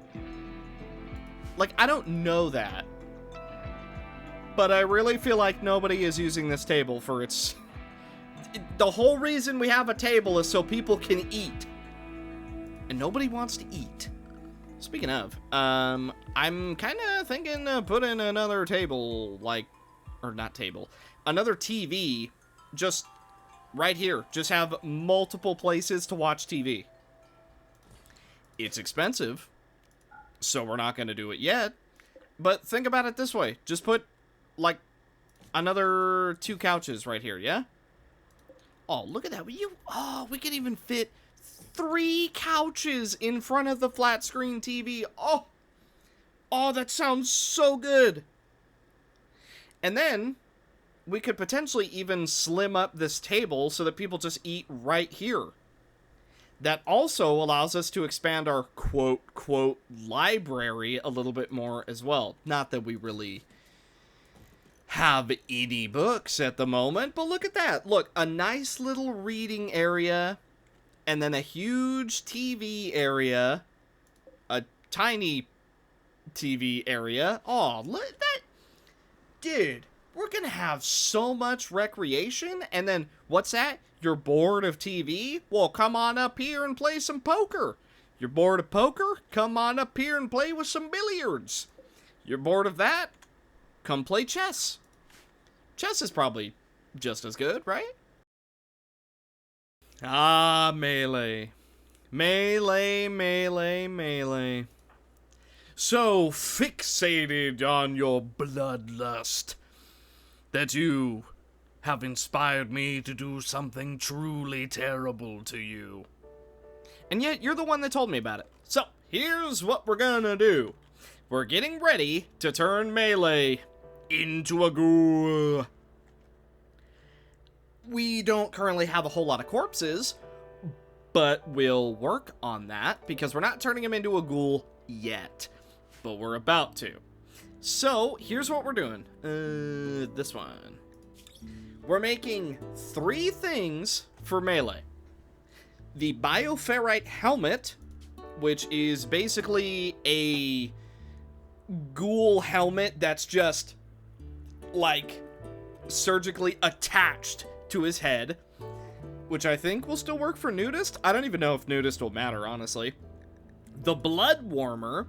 Like, I don't know that, but I really feel like nobody is using this table for its... The whole reason we have a table is so people can eat. And nobody wants to eat. Speaking of, I'm kind of thinking of putting another table, like, or not table, another TV, just right here. Just have multiple places to watch TV. It's expensive, so we're not going to do it yet. But think about it this way. Just put, like, Another 2 couches right here, yeah? Oh, look at that. We can even fit 3 couches in front of the flat screen TV. Oh, that sounds so good. And then we could potentially even slim up this table so that people just eat right here. That also allows us to expand our quote library a little bit more as well. Not that we really have any books at the moment, but look at that. Look, a nice little reading area, and then a huge TV area, a tiny TV area. Oh, look at that. Dude, we're gonna have so much recreation. And then, what's that? You're bored of TV? Well, come on up here and play some poker. You're bored of poker? Come on up here and play with some billiards. You're bored of that? Come play chess. Chess is probably just as good, right? Ah, melee. Melee, melee, melee. So fixated on your bloodlust that you have inspired me to do something truly terrible to you. And yet, you're the one that told me about it. So, here's what we're gonna do. We're getting ready to turn Melee into a ghoul. We don't currently have a whole lot of corpses, but we'll work on that because we're not turning him into a ghoul yet. But we're about to. So, here's what we're doing. This one. We're making 3 things for Melee. The Bioferrite helmet, which is basically a ghoul helmet that's just, like, surgically attached to his head, which I think will still work for Nudist. I don't even know if Nudist will matter, honestly. The Blood Warmer,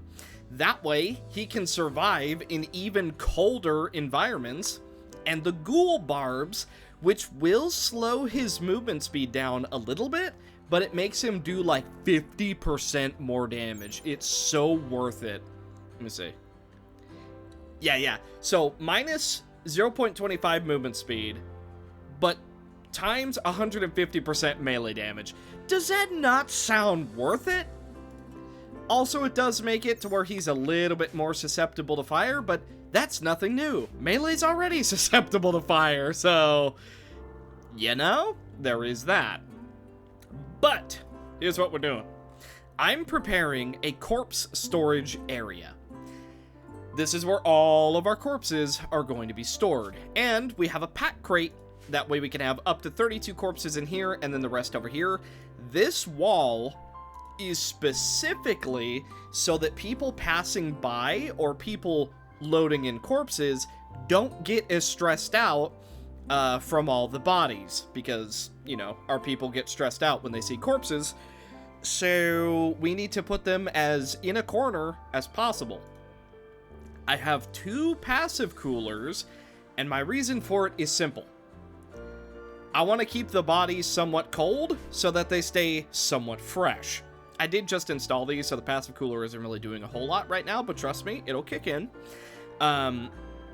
that way he can survive in even colder environments. And the Ghoul Barbs, which will slow his movement speed down a little bit, but it makes him do like 50% more damage. It's so worth it. Let me see. Yeah. So minus 0.25 movement speed, but times 150% melee damage. Does that not sound worth it? Also, it does make it to where he's a little bit more susceptible to fire, but that's nothing new. Melee's already susceptible to fire, so, you know, there is that. But, here's what we're doing. I'm preparing a corpse storage area. This is where all of our corpses are going to be stored. And we have a pack crate. That way we can have up to 32 corpses in here, and then the rest over here. This wall is specifically so that people passing by or people loading in corpses don't get as stressed out from all the bodies, because, you know, our people get stressed out when they see corpses, so we need to put them as in a corner as possible. I have 2 passive coolers, and my reason for it is simple. I want to keep the bodies somewhat cold so that they stay somewhat fresh. I did just install these, so the passive cooler isn't really doing a whole lot right now, but trust me, it'll kick in.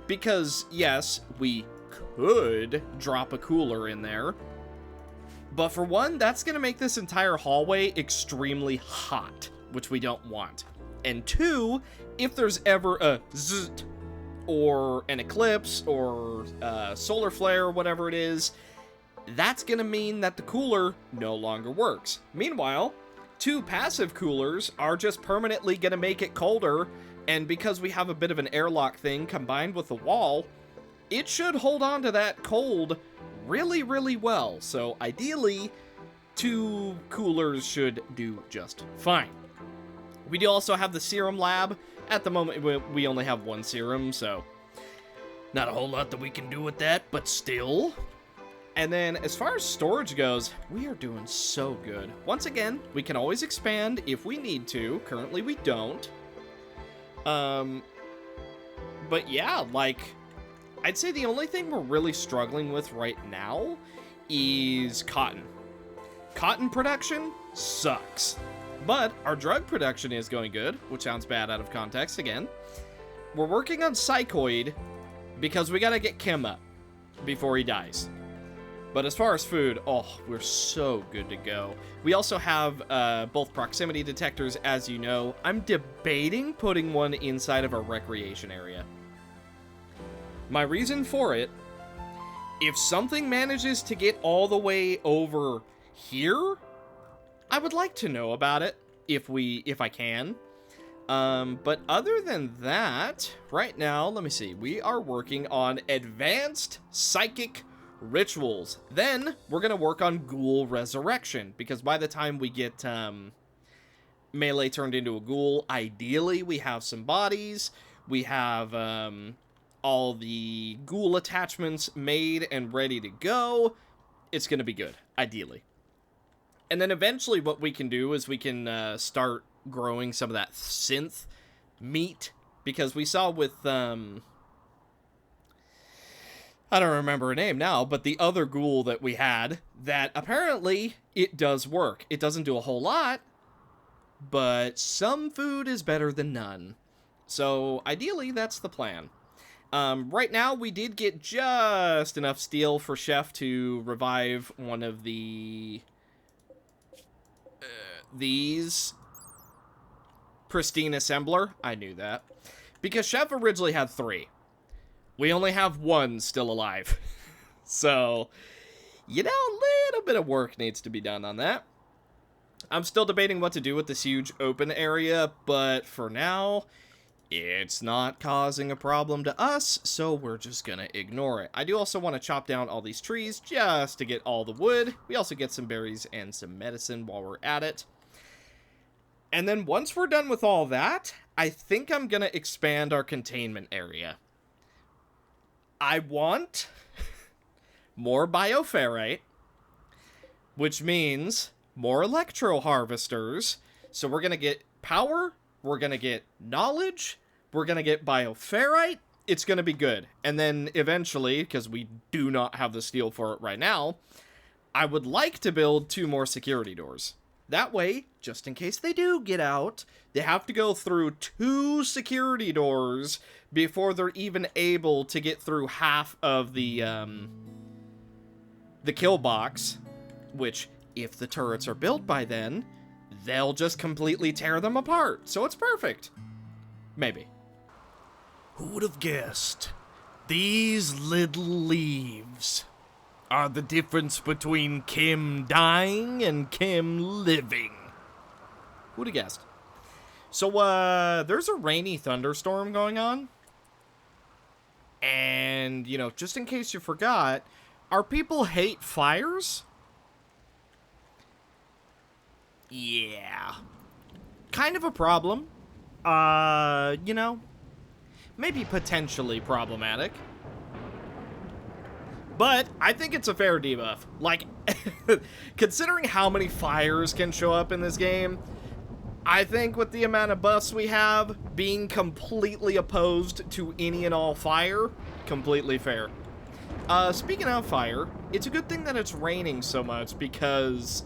Because, yes, we could drop a cooler in there, but for one, that's going to make this entire hallway extremely hot, which we don't want. And 2, if there's ever a zzzt, or an eclipse, or a solar flare, or whatever it is, that's going to mean that the cooler no longer works. Meanwhile, 2 passive coolers are just permanently going to make it colder, and because we have a bit of an airlock thing combined with the wall, it should hold on to that cold really, really well. So ideally, 2 coolers should do just fine. We do also have the serum lab. At the moment, we only have 1 serum, so not a whole lot that we can do with that, but still. And then, as far as storage goes, we are doing so good. Once again, we can always expand if we need to. Currently, we don't. But yeah, like, I'd say the only thing we're really struggling with right now is cotton. Cotton production sucks. But our drug production is going good, which sounds bad out of context again. We're working on Psychoid because we gotta get Kim up. before he dies. But as far as food, oh, we're so good to go. We also have both proximity detectors, as you know. I'm debating putting one inside of our recreation area. My reason for it, if something manages to get all the way over here, I would like to know about it if I can. But other than that, right now, let me see. We are working on advanced psychic rituals. Then we're going to work on ghoul resurrection, because by the time we get Melee turned into a ghoul, ideally we have some bodies. We have all the ghoul attachments made and ready to go. It's going to be good, ideally. And then eventually what we can do is we can start growing some of that synth meat, because we saw with I don't remember her name now, but the other ghoul that we had, that apparently it does work. It doesn't do a whole lot, but some food is better than none. So ideally that's the plan. Right now we did get just enough steel for Chef to revive one of these pristine assembler. I knew that, because Chef originally had 3. We only have 1 still alive. So, you know, a little bit of work needs to be done on that. I'm still debating what to do with this huge open area, but for now, it's not causing a problem to us, so we're just gonna ignore it. I do also want to chop down all these trees just to get all the wood. We also get some berries and some medicine while we're at it. And then once we're done with all that, I think I'm gonna expand our containment area. I want more bioferrite, which means more electro harvesters. So we're going to get power, we're going to get knowledge, we're going to get bioferrite. It's going to be good. And then eventually, because we do not have the steel for it right now, I would like to build 2 more security doors. That way, just in case they do get out, they have to go through 2 security doors before they're even able to get through half of the kill box, which, if the turrets are built by then, they'll just completely tear them apart. So it's perfect. Maybe. Who would have guessed? These little leaves are the difference between Kim dying and Kim living. Who'd have guessed? So, there's a rainy thunderstorm going on. And, you know, just in case you forgot, our people hate fires? Yeah. Kind of a problem. You know, maybe potentially problematic. But I think it's a fair debuff. Like, considering how many fires can show up in this game, I think with the amount of buffs we have, being completely opposed to any and all fire, completely fair. Speaking of fire, it's a good thing that it's raining so much, because,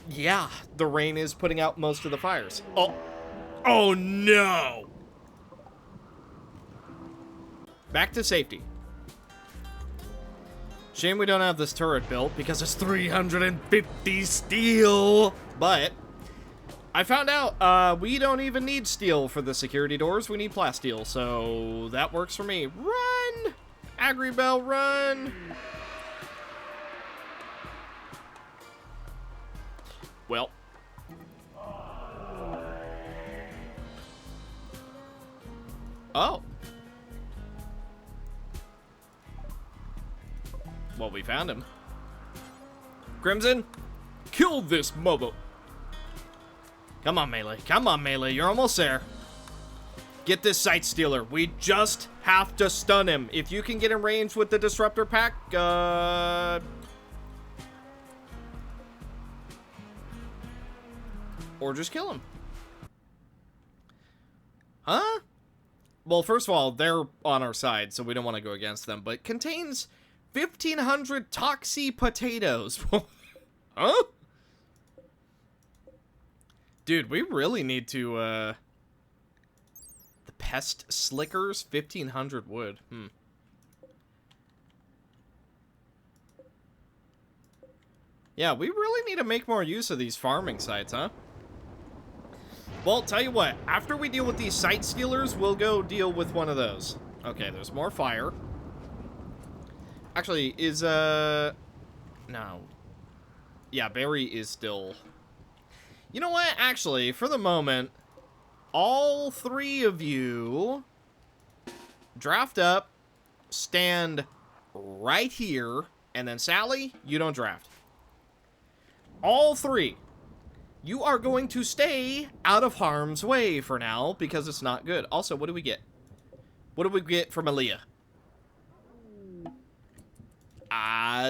yeah, the rain is putting out most of the fires. Oh no! Back to safety. Shame we don't have this turret built, because it's 350 steel. But I found out we don't even need steel for the security doors. We need plasteel, so that works for me. Run! Agribel, run! Well. Oh. Well, we found him. Crimson, kill this mother. Come on, Melee. Come on, Melee. You're almost there. Get this Sight Stealer. We just have to stun him. If you can get in range with the Disruptor Pack, or just kill him. Huh? Well, first of all, they're on our side, so we don't want to go against them, but contains 1,500 Toxie potatoes. Huh? Dude, we really need to, the Pest Slickers, 1,500 wood. Yeah, we really need to make more use of these farming sites, huh? Well, tell you what, after we deal with these site stealers, we'll go deal with one of those. Okay, there's more fire. Actually, is, no. Yeah, Barry is still... You know what? Actually, for the moment, all three of you draft up, stand right here, and then Sally, you don't draft. All three. You are going to stay out of harm's way for now, because it's not good. Also, what do we get? What do we get from Aaliyah?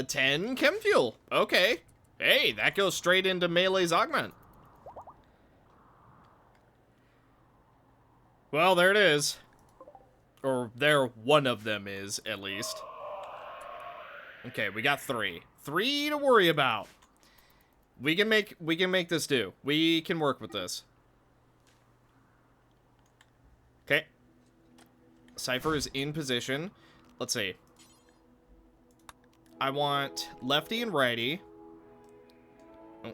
10 chem fuel. Okay. Hey, that goes straight into Melee's augment. Well, there it is. Or there one of them is, at least. Okay, we got 3. 3 to worry about. We can make this do. We can work with this. Okay. Cypher is in position. Let's see. I want lefty and righty. Oh.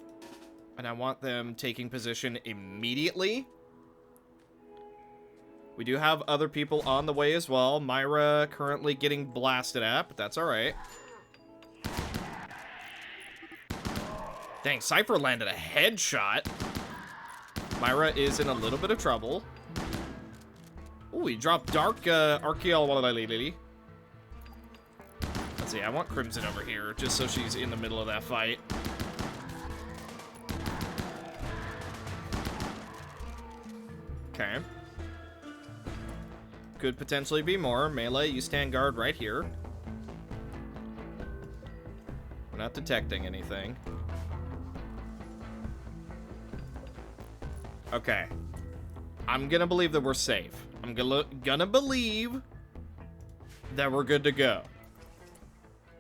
And I want them taking position immediately. We do have other people on the way as well. Myra currently getting blasted at, but that's alright. Dang, Cypher landed a headshot. Myra is in a little bit of trouble. Ooh, he dropped Dark Archaeology. Let's see, I want Crimson over here, just so she's in the middle of that fight. Okay. Could potentially be more. Melee, you stand guard right here. We're not detecting anything. Okay. I'm gonna believe that we're safe. I'm gonna believe that we're good to go.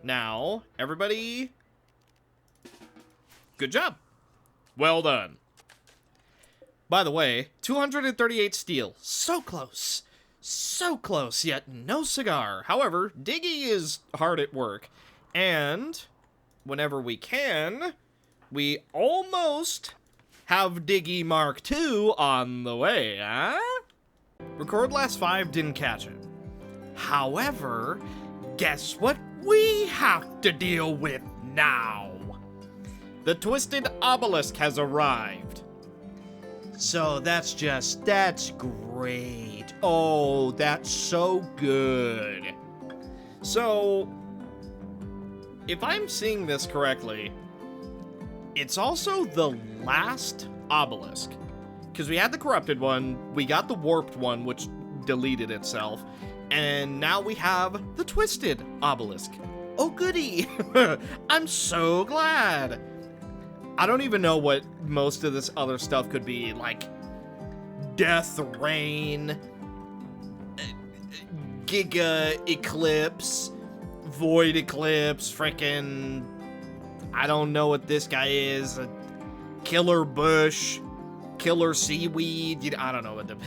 Now, everybody, good job. Well done. By the way, 238 steel. So close. So close, yet no cigar. However, Diggy is hard at work. And whenever we can, we almost have Diggy Mark II on the way, huh? Record last 5 didn't catch it. However, guess what we have to deal with now? The Twisted Obelisk has arrived. So that's great. Oh, that's so good. So, if I'm seeing this correctly, it's also the last obelisk. Because we had the corrupted one, we got the warped one, which deleted itself, and now we have the twisted obelisk. Oh, goody. I'm so glad. I don't even know what most of this other stuff could be, like Death Rain, Giga Eclipse, Void Eclipse, frickin' I don't know what this guy is, a Killer Bush, Killer Seaweed, I don't know what the...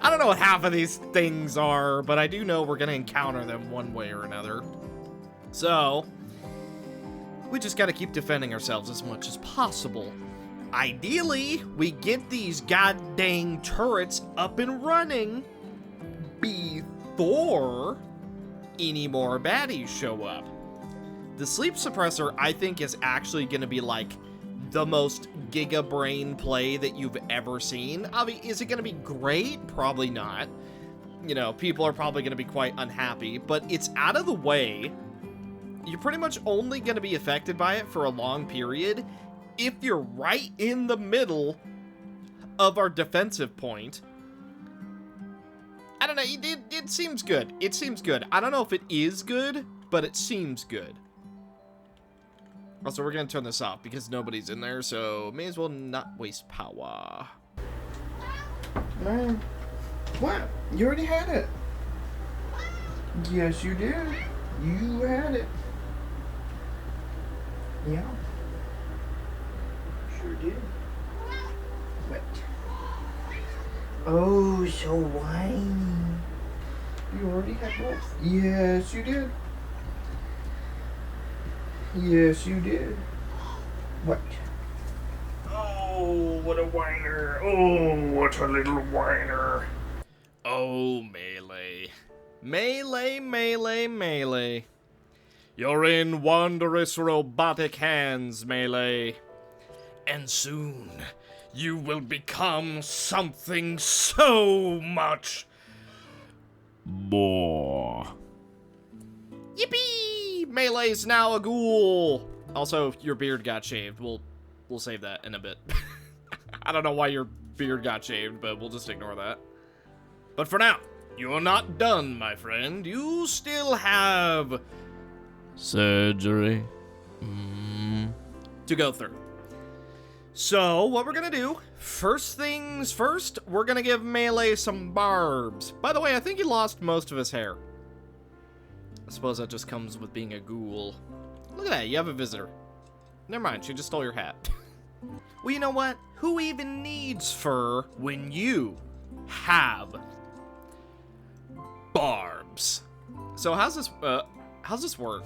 I don't know what half of these things are, but I do know we're gonna encounter them one way or another. So, we just gotta keep defending ourselves as much as possible. Ideally, we get these goddamn turrets up and running before any more baddies show up. The sleep suppressor, I think, is actually gonna be like the most giga brain play that you've ever seen. I mean, is it gonna be great? Probably not. You know, people are probably gonna be quite unhappy, but it's out of the way. You're pretty much only going to be affected by it for a long period if you're right in the middle of our defensive point. I don't know, it seems good. It seems good. I don't know if it is good, but it seems good. Also, we're going to turn this off because nobody's in there, so may as well not waste power. Man, what? You already had it. Yes, you did. You had it. Yeah. Sure did. What? Oh, so whiny. You already had both. Yes, you did. Yes, you did. What? Oh, what a whiner. Oh, what a little whiner. Oh, Melee. Melee, Melee, Melee. You're in wondrous robotic hands, Melee. And soon, you will become something so much more. Yippee! Melee's now a ghoul. Also, your beard got shaved. We'll save that in a bit. I don't know why your beard got shaved, but we'll just ignore that. But for now, you're not done, my friend. You still have surgery To go through. So, what we're gonna do, first things first, we're gonna give Melee some barbs. By the way, I think he lost most of his hair. I suppose that just comes with being a ghoul. Look at that, you have a visitor. Never mind, she just stole your hat. Well, you know what? Who even needs fur when you have barbs? So how's this work?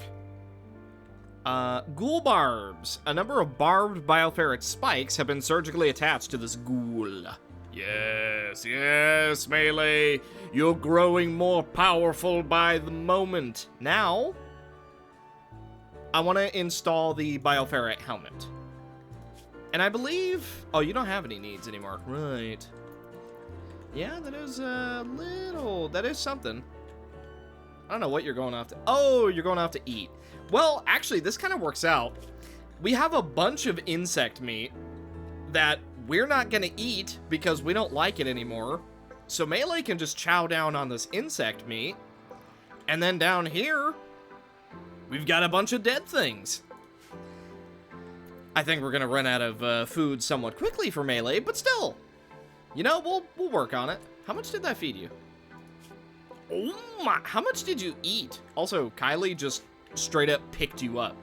Ghoul barbs. A number of barbed bioferric spikes have been surgically attached to this ghoul. Yes, yes, Melee. You're growing more powerful by the moment. Now, I want to install the bioferrite helmet. And I believe... Oh, you don't have any needs anymore. Right. Yeah, that is a little... That is something. I don't know what you're going off to... Oh, you're going off to eat. Well, actually, this kind of works out. We have a bunch of insect meat that we're not going to eat because we don't like it anymore. So Melee can just chow down on this insect meat. And then down here, we've got a bunch of dead things. I think we're going to run out of food somewhat quickly for Melee, but still. You know, we'll work on it. How much did that feed you? Oh my, how much did you eat? Also, Kylie just straight up picked you up.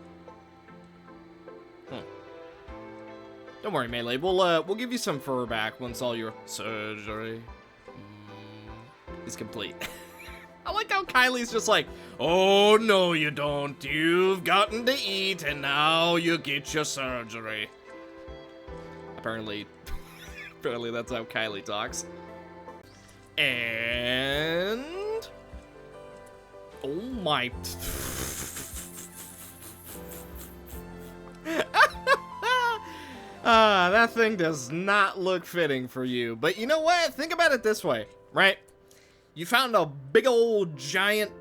Don't worry, Melee. We'll give you some fur back once all your surgery is complete. I like how Kylie's just like, oh no you don't. You've gotten to eat and now you get your surgery. Apparently that's how Kylie talks. And oh my. That thing does not look fitting for you. But you know what? Think about it this way, right? You found a big old giant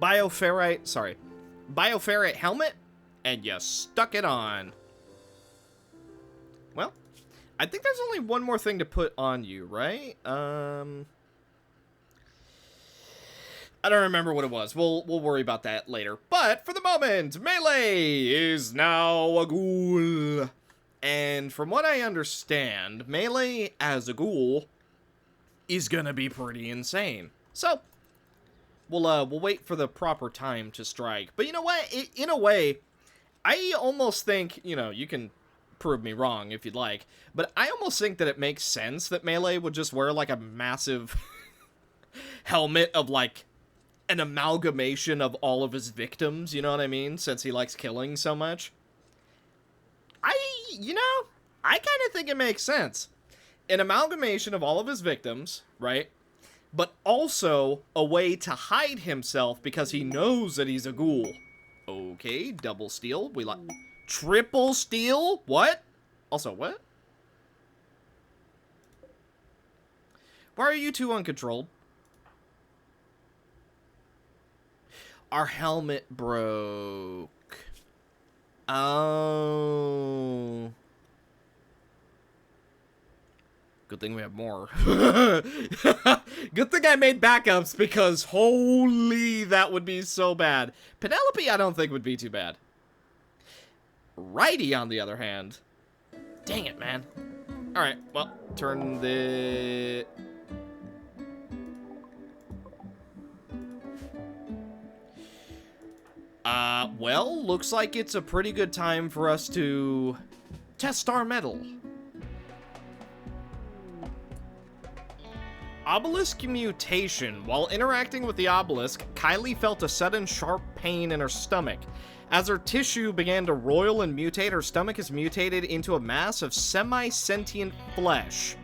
bioferrite helmet, and you stuck it on. Well, I think there's only one more thing to put on you, right? I don't remember what it was. We'll worry about that later. But for the moment, Melee is now a ghoul. And from what I understand, Melee as a ghoul is gonna be pretty insane. So we'll wait for the proper time to strike. But you know what? In a way, I almost think, you know, you can prove me wrong if you'd like, but I almost think that it makes sense that Melee would just wear like a massive helmet of like an amalgamation of all of his victims, you know what I mean? Since he likes killing so much. I kind of think it makes sense. An amalgamation of all of his victims, right? But also a way to hide himself because he knows that he's a ghoul. Okay, double steal. We like triple steal? What? Also, what? Why are you two uncontrolled? Our helmet broke. Oh. Good thing we have more. Good thing I made backups because holy, that would be so bad. Penelope, I don't think would be too bad. Righty, on the other hand. Dang it, man. Alright, well, turn the... well, looks like it's a pretty good time for us to test our metal. Obelisk mutation. While interacting with the obelisk, Kylie felt a sudden sharp pain in her stomach. As her tissue began to roil and mutate, her stomach is mutated into a mass of semi-sentient flesh.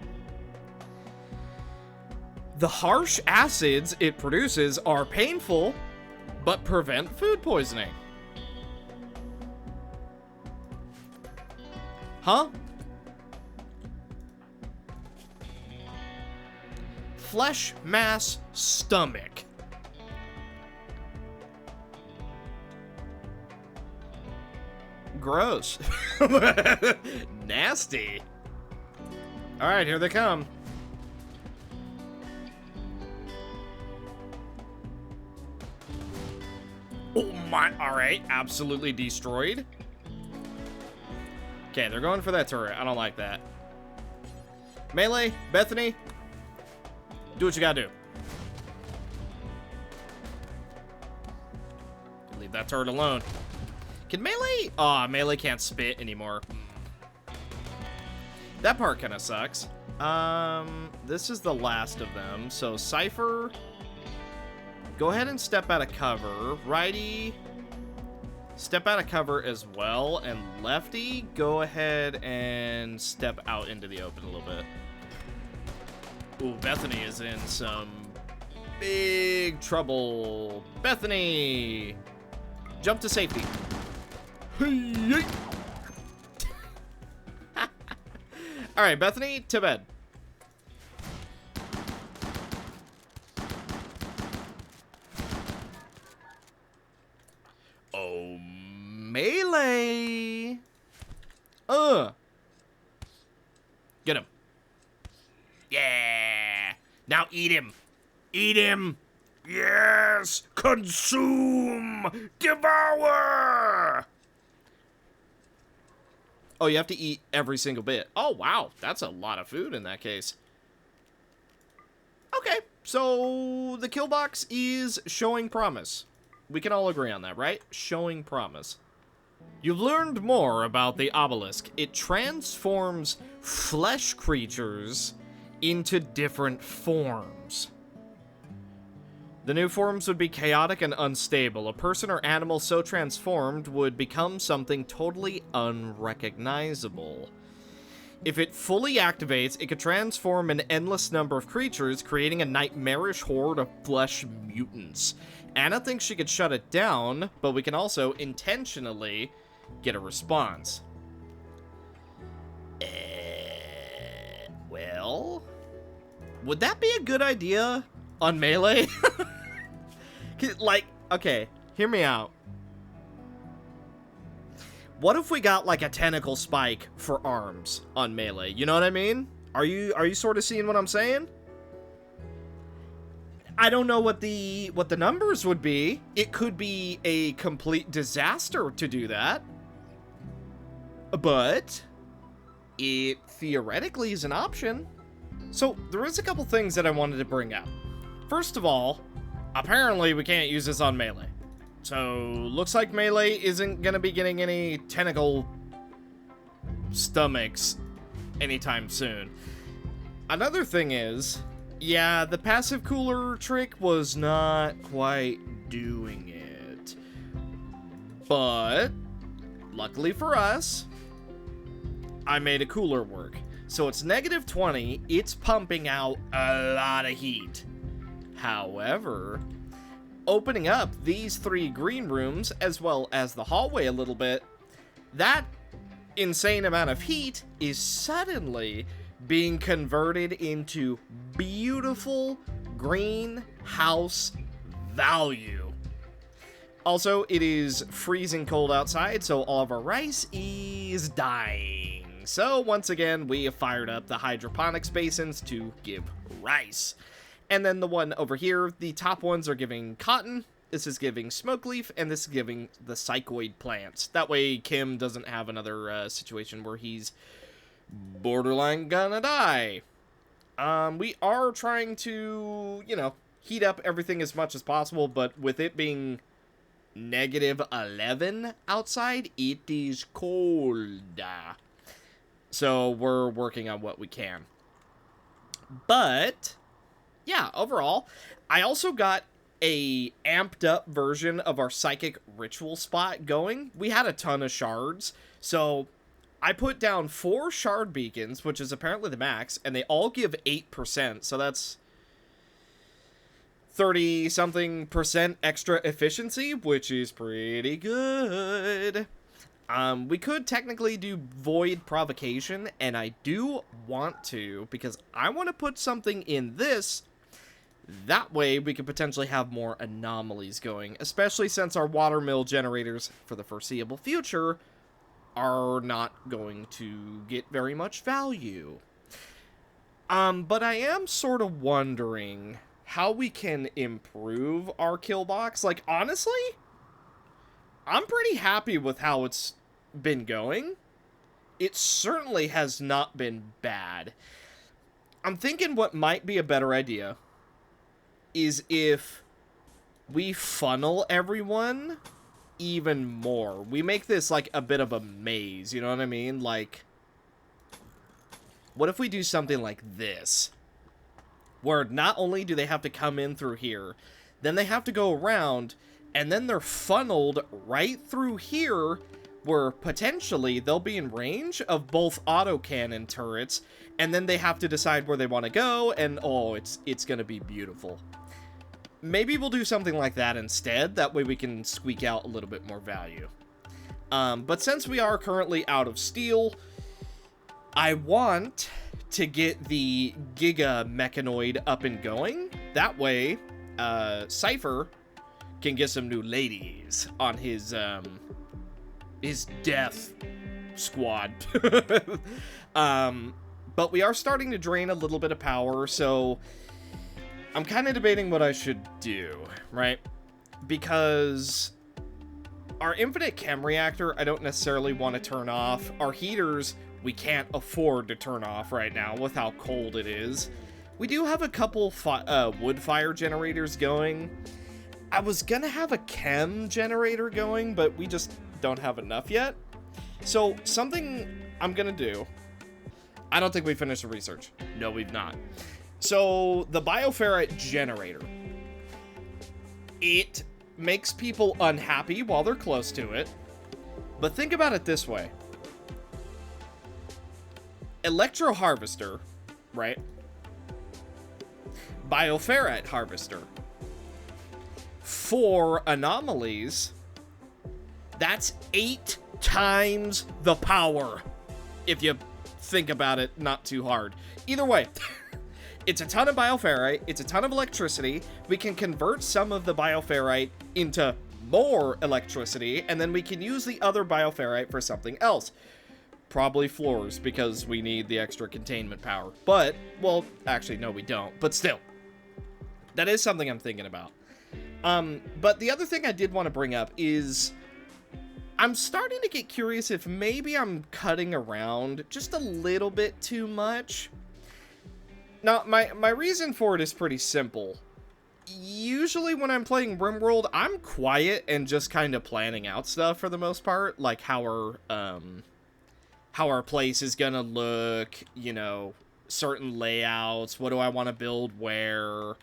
The harsh acids it produces are painful, but prevent food poisoning. Huh? Flesh mass stomach. Gross. Nasty. All right, here they come. Oh my, all right, absolutely destroyed. Okay, they're going for that turret. I don't like that. Melee, Bethany, do what you gotta do. Leave that turret alone. Can Melee? Aw, Melee can't spit anymore. That part kind of sucks. This is the last of them. So Cypher, go ahead and step out of cover. Righty, step out of cover as well. And Lefty, go ahead and step out into the open a little bit. Ooh, Bethany is in some big trouble. Bethany, jump to safety. All right, Bethany, to bed. Oh, Melee. Get him. Yeah. Now eat him. Eat him. Yes. Consume. Devour. Oh, you have to eat every single bit. Oh, wow. That's a lot of food in that case. Okay. So the kill box is showing promise. We can all agree on that, right? Showing promise. You've learned more about the obelisk. It transforms flesh creatures into different forms. The new forms would be chaotic and unstable. A person or animal so transformed would become something totally unrecognizable. If it fully activates, it could transform an endless number of creatures, creating a nightmarish horde of flesh mutants. Anna thinks she could shut it down, but we can also intentionally get a response. Well, would that be a good idea on Melee? Like, okay, hear me out. What if we got like a tentacle spike for arms on Melee? You know what I mean? Are you sort of seeing what I'm saying? I don't know what the numbers would be. It could be a complete disaster to do that. But it theoretically is an option. So there is a couple things that I wanted to bring up. First of all, apparently we can't use this on Melee. So looks like Melee isn't gonna be getting any tentacle stomachs anytime soon. Another thing is, yeah, the passive cooler trick was not quite doing it. But luckily for us, I made a cooler work. So it's -20, it's pumping out a lot of heat. However, opening up these 3 green rooms, as well as the hallway a little bit, that insane amount of heat is suddenly being converted into beautiful greenhouse value. Also, it is freezing cold outside, so all of our rice is dying. So once again, we have fired up the hydroponics basins to give rice. And then the one over here, the top ones are giving cotton, this is giving smoke leaf, and this is giving the psychoid plants. That way Kim doesn't have another situation where he's borderline gonna die. We are trying to, you know, heat up everything as much as possible, but with it being -11 outside, it is cold. So we're working on what we can. But yeah, overall, I also got a amped up version of our psychic ritual spot going. We had a ton of shards, so I put down 4 shard beacons, which is apparently the max, and they all give 8%, so that's 30-something% extra efficiency, which is pretty good. We could technically do Void Provocation, and I do want to, because I want to put something in this. That way, we could potentially have more anomalies going, especially since our watermill generators, for the foreseeable future, are not going to get very much value. But I am sort of wondering how we can improve our kill box. Like, honestly, I'm pretty happy with how it's been going. It certainly has not been bad. I'm thinking what might be a better idea is if we funnel everyone even more. We make this like a bit of a maze, you know what I mean? Like, what if we do something like this? Where not only do they have to come in through here, then they have to go around, and then they're funneled right through here, where potentially they'll be in range of both autocannon turrets, and then they have to decide where they want to go, and oh, it's gonna be beautiful. Maybe we'll do something like that instead, that way we can squeak out a little bit more value. But since we are currently out of steel, I want to get the Giga Mechanoid up and going. That way, Cypher can get some new ladies on his death squad. But we are starting to drain a little bit of power, so I'm kind of debating what I should do, right? Because our infinite chem reactor, I don't necessarily want to turn off. Our heaters, we can't afford to turn off right now with how cold it is. We do have a couple wood fire generators going. I was gonna have a chem generator going, but we just don't have enough yet. So something I'm gonna do, I don't think we finished the research. No, we've not. So the bioferrite generator, it makes people unhappy while they're close to it. But think about it this way. Electro harvester, right? Bioferrite harvester. For anomalies, that's 8 times the power. If you think about it not too hard. Either way, it's a ton of bioferrite, it's a ton of electricity. We can convert some of the bioferrite into more electricity, and then we can use the other bioferrite for something else. Probably floors, because we need the extra containment power. But, well, actually, no, we don't. But still, that is something I'm thinking about. But the other thing I did want to bring up is I'm starting to get curious if maybe I'm cutting around just a little bit too much. Now, my reason for it is pretty simple. Usually when I'm playing RimWorld, I'm quiet and just kind of planning out stuff for the most part, like how our place is gonna look, you know, certain layouts, what do I want to build where.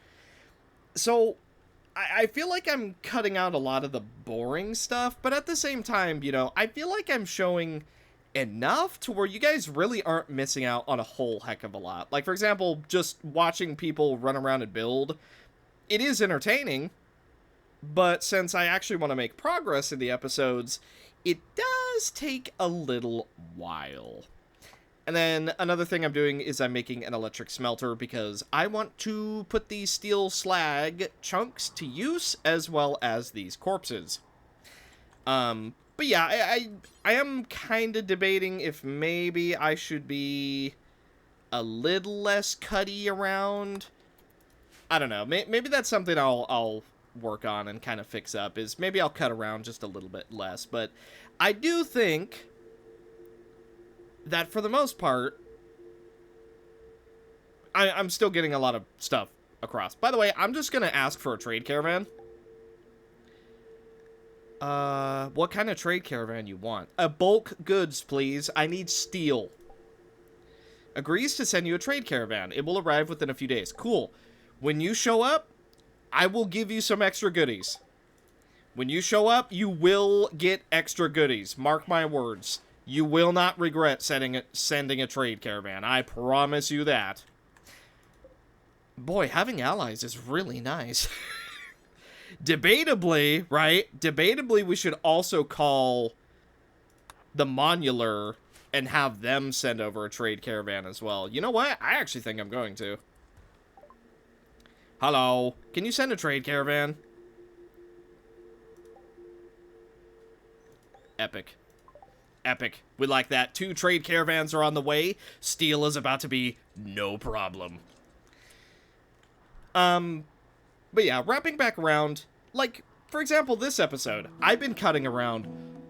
So I feel like I'm cutting out a lot of the boring stuff, but at the same time, you know, I feel like I'm showing enough to where you guys really aren't missing out on a whole heck of a lot. Like, for example, just watching people run around and build, it is entertaining, but since I actually want to make progress in the episodes, it does take a little while. And then another thing I'm doing is I'm making an electric smelter because I want to put these steel slag chunks to use as well as these corpses. But yeah, I am kind of debating if maybe I should be a little less cutty around. I don't know. Maybe that's something I'll work on and kind of fix up, is maybe I'll cut around just a little bit less. But I do think that for the most part, I'm still getting a lot of stuff across. By the way, I'm just going to ask for a trade caravan. What kind of trade caravan you want? A bulk goods, please. I need steel. Agrees to send you a trade caravan. It will arrive within a few days. Cool. When you show up, I will give you some extra goodies. When you show up, you will get extra goodies. Mark my words. You will not regret sending a trade caravan. I promise you that. Boy, having allies is really nice. Debatably, right? Debatably, we should also call the Monular and have them send over a trade caravan as well. You know what? I actually think I'm going to. Hello. Can you send a trade caravan? Epic. Epic. We like that. 2 trade caravans are on the way. Steel is about to be no problem. But yeah, wrapping back around, like, for example, this episode, I've been cutting around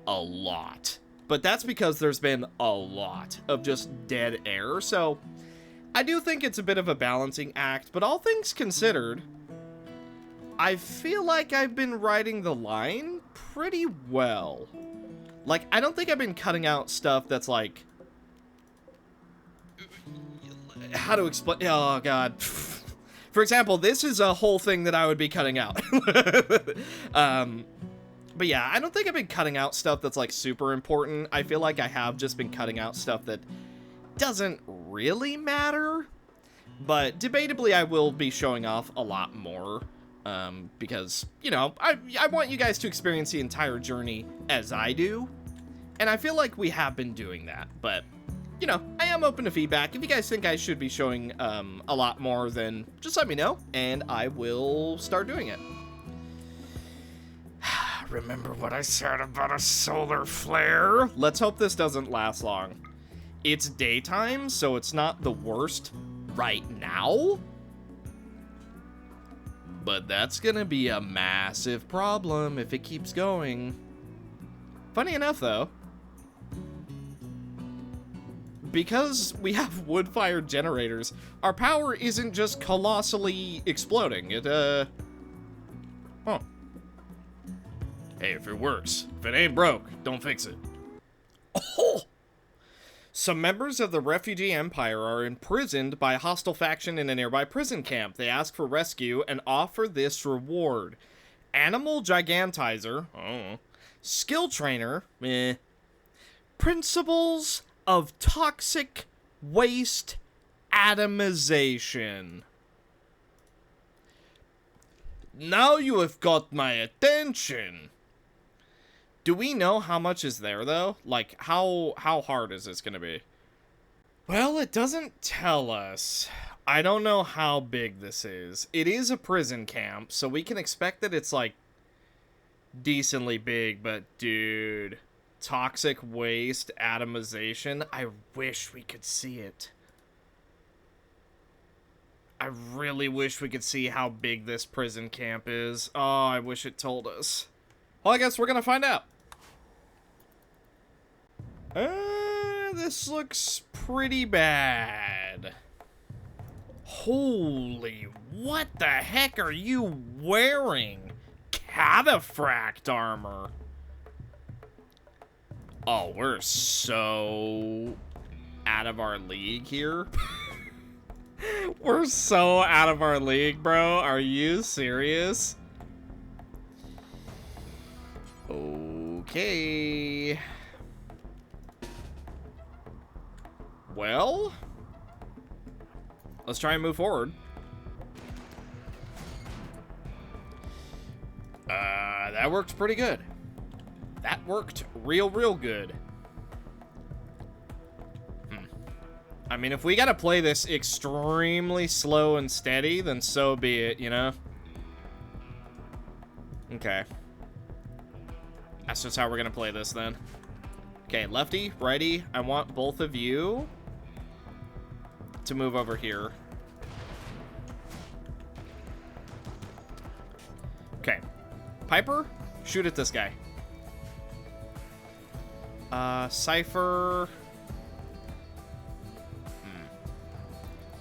a lot. But that's because there's been a lot of just dead air, so I do think it's a bit of a balancing act, but all things considered, I feel like I've been riding the line pretty well. Like, I don't think I've been cutting out stuff that's like... How to explain... Oh, God. For example, this is a whole thing that I would be cutting out. But yeah, I don't think I've been cutting out stuff that's like super important. I feel like I have just been cutting out stuff that doesn't really matter. But debatably, I will be showing off a lot more. Because, you know, I want you guys to experience the entire journey as I do. And I feel like we have been doing that. But, you know, I am open to feedback. If you guys think I should be showing a lot more, then just let me know. And I will start doing it. Remember what I said about a solar flare? Let's hope this doesn't last long. It's daytime, so it's not the worst right now. But that's gonna be a massive problem if it keeps going. Funny enough, though, because we have wood-fired generators, our power isn't just colossally exploding. It, Huh. Hey, if it works. If it ain't broke, don't fix it. Oh! Some members of the refugee empire are imprisoned by a hostile faction in a nearby prison camp. They ask for rescue and offer this reward. Animal Gigantizer. Oh. Skill Trainer. Meh. Principles of Toxic Waste Atomization. Now you have got my attention. Do we know how much is there, though? Like, how hard is this gonna be? Well, it doesn't tell us. I don't know how big this is. It is a prison camp, so we can expect that it's, like, decently big, but, dude, toxic waste atomization, I wish we could see it. I really wish we could see how big this prison camp is. Oh, I wish it told us. Well, I guess we're gonna find out. This looks pretty bad. Holy, what the heck are you wearing? Cataphract armor. Oh, we're so out of our league here. We're so out of our league, bro. Are you serious? Okay. Well, let's try and move forward. That worked pretty good. That worked real good. I mean, if we gotta play this extremely slow and steady, then so be it, you know? Okay. That's just how we're gonna play this, then. Okay, lefty, righty, I want both of you to move over here. Okay. Piper, shoot at this guy. Cypher...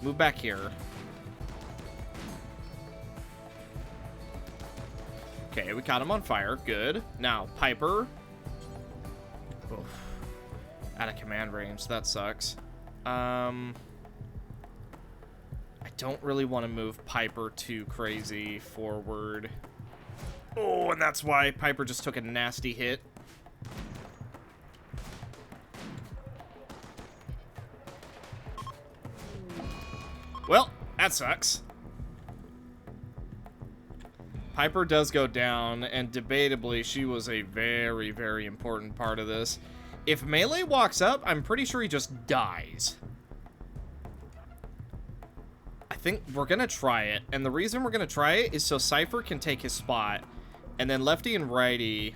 Move back here. Okay, we caught him on fire. Good. Now, Piper. Oof. Out of command range. That sucks. I don't really want to move Piper too crazy forward. Oh, and that's why Piper just took a nasty hit. Well, that sucks. Piper does go down, and debatably, she was a very, very important part of this. If Melee walks up, I'm pretty sure he just dies. I think we're gonna try it, and the reason we're gonna try it is so Cypher can take his spot, and then Lefty and Righty...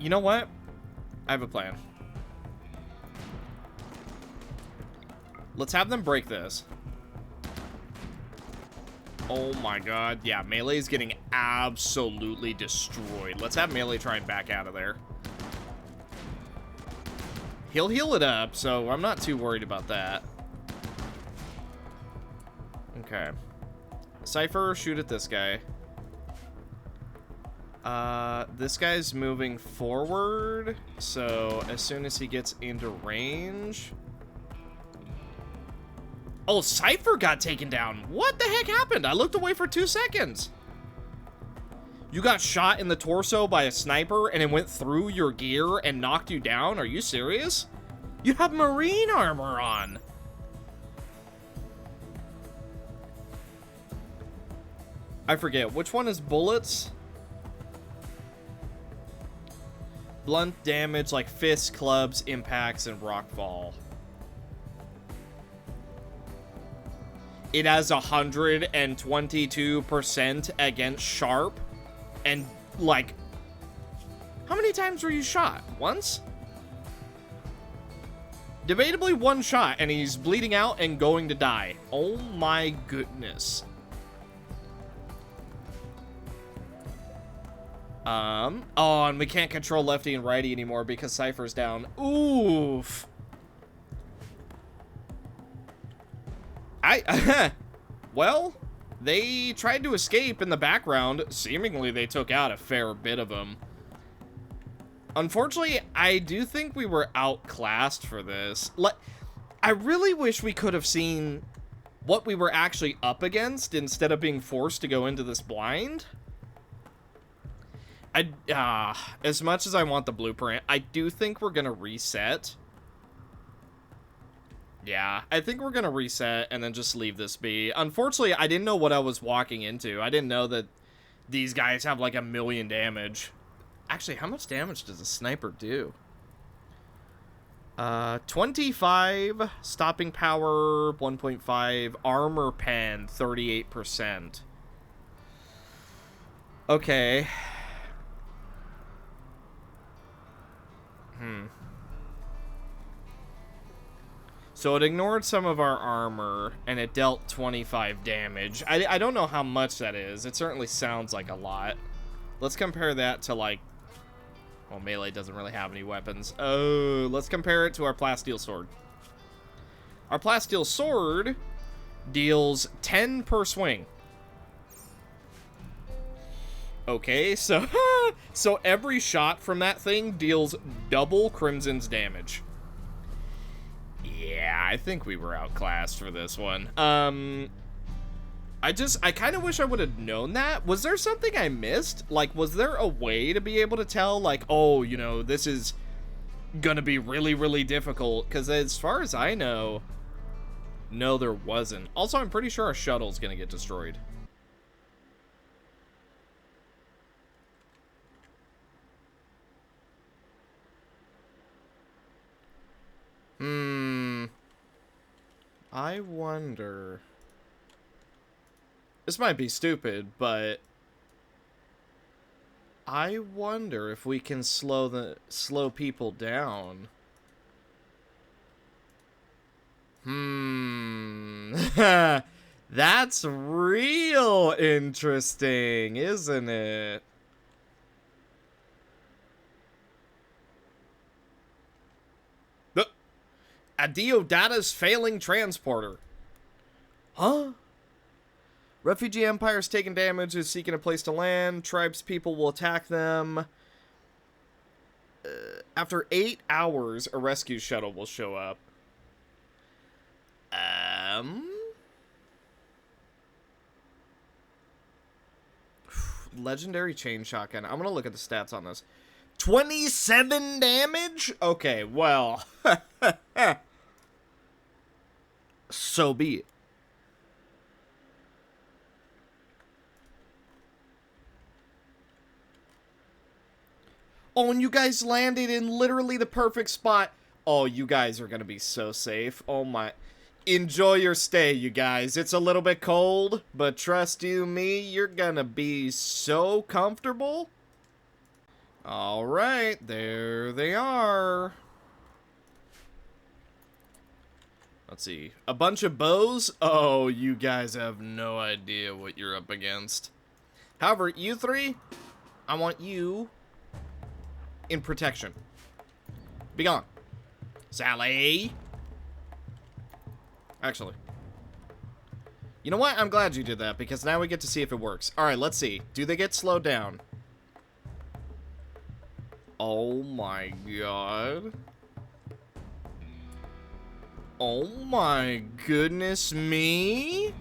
You know what? I have a plan. Let's have them break this. Oh my god. Yeah, Melee's getting absolutely destroyed. Let's have Melee try and back out of there. He'll heal it up, so I'm not too worried about that. Okay. Cypher, shoot at this guy. This guy's moving forward, so as soon as he gets into range... Oh, Cypher got taken down. What the heck happened? I looked away for 2 seconds. You got shot in the torso by a sniper and it went through your gear and knocked you down? Are you serious? You have marine armor on. I forget. Which one is bullets? Blunt damage like fists, clubs, impacts, and rockfall. It has 122% against sharp. And, like, how many times were you shot? Once? Debatably one shot, and he's bleeding out and going to die. Oh my goodness. Oh, and we can't control Lefty and Righty anymore because Cypher's down. Oof. Well, they tried to escape in the background. Seemingly, they took out a fair bit of them. Unfortunately, I do think we were outclassed for this. I really wish we could have seen what we were actually up against instead of being forced to go into this blind. As much as I want the blueprint, I do think we're going to reset. Yeah, I think we're going to reset and then just leave this be. Unfortunately, I didn't know what I was walking into. I didn't know that these guys have like 1,000,000 damage. Actually, how much damage does a sniper do? 25, stopping power, 1.5, armor pen, 38%. Okay. So it ignored some of our armor, and it dealt 25 damage. I don't know how much that is. It certainly sounds like a lot. Let's compare that to, like... Well, Melee doesn't really have any weapons. Oh, let's compare it to our plasteel sword. Our plasteel sword deals 10 per swing. Okay, so... so every shot from that thing deals double Crimson's damage. Yeah, I think we were outclassed for this one. I kind of wish I would have known that. Was there something I missed? Like, was there a way to be able to tell, like, oh, you know, this is gonna be really, really difficult? Because as far as I know, no, there wasn't. Also, I'm pretty sure our shuttle's gonna get destroyed. I wonder... This might be stupid, but... I wonder if we can slow people down. That's real interesting, isn't it? A Deodata's failing transporter. Huh? Refugee Empire's taking damage, is seeking a place to land. Tribes people will attack them. After 8 hours, a rescue shuttle will show up. Legendary chain shotgun. I'm gonna look at the stats on this. 27 damage? Okay, well. So be it. Oh, and you guys landed in literally the perfect spot. Oh, you guys are gonna be so safe. Oh my. Enjoy your stay, you guys. It's a little bit cold, but trust you me, you're gonna be so comfortable. Alright, there they are. Let's see. A bunch of bows? Oh, you guys have no idea what you're up against. However, you three, I want you in protection. Be gone. Sally! Actually. You know what? I'm glad you did that, because now we get to see if it works. Alright, let's see. Do they get slowed down? Oh my god. Oh my goodness me.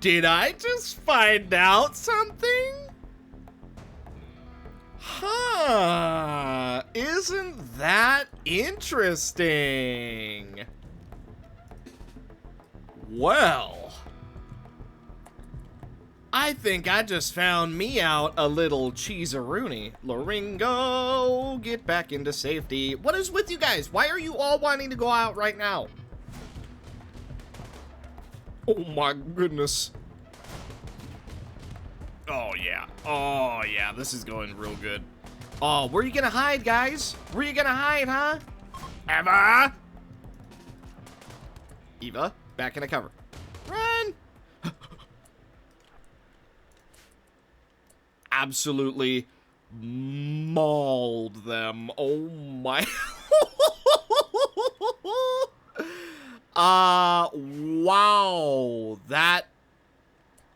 Did I just find out something? Huh. Isn't that interesting? Well, I think I just found me out a little cheeseroony. Loringo, get back into safety. What is with you guys? Why are you all wanting to go out right now? Oh my goodness. Oh yeah. Oh yeah, this is going real good. Oh, where are you gonna hide, guys? Where are you gonna hide, huh? Eva! Eva, back in the cover. Run! Absolutely mauled them. Oh my. Wow. That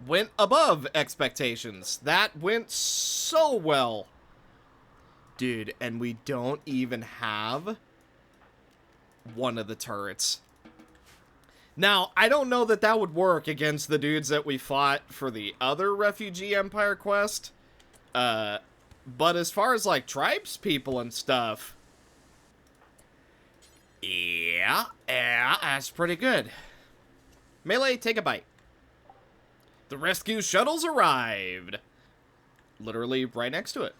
went above expectations. That went so well. Dude, and we don't even have one of the turrets. Now, I don't know that that would work against the dudes that we fought for the other Refugee Empire quest. But as far as, like, tribes people and stuff, yeah, that's pretty good. Melee, take a bite. The rescue shuttle's arrived. Literally right next to it.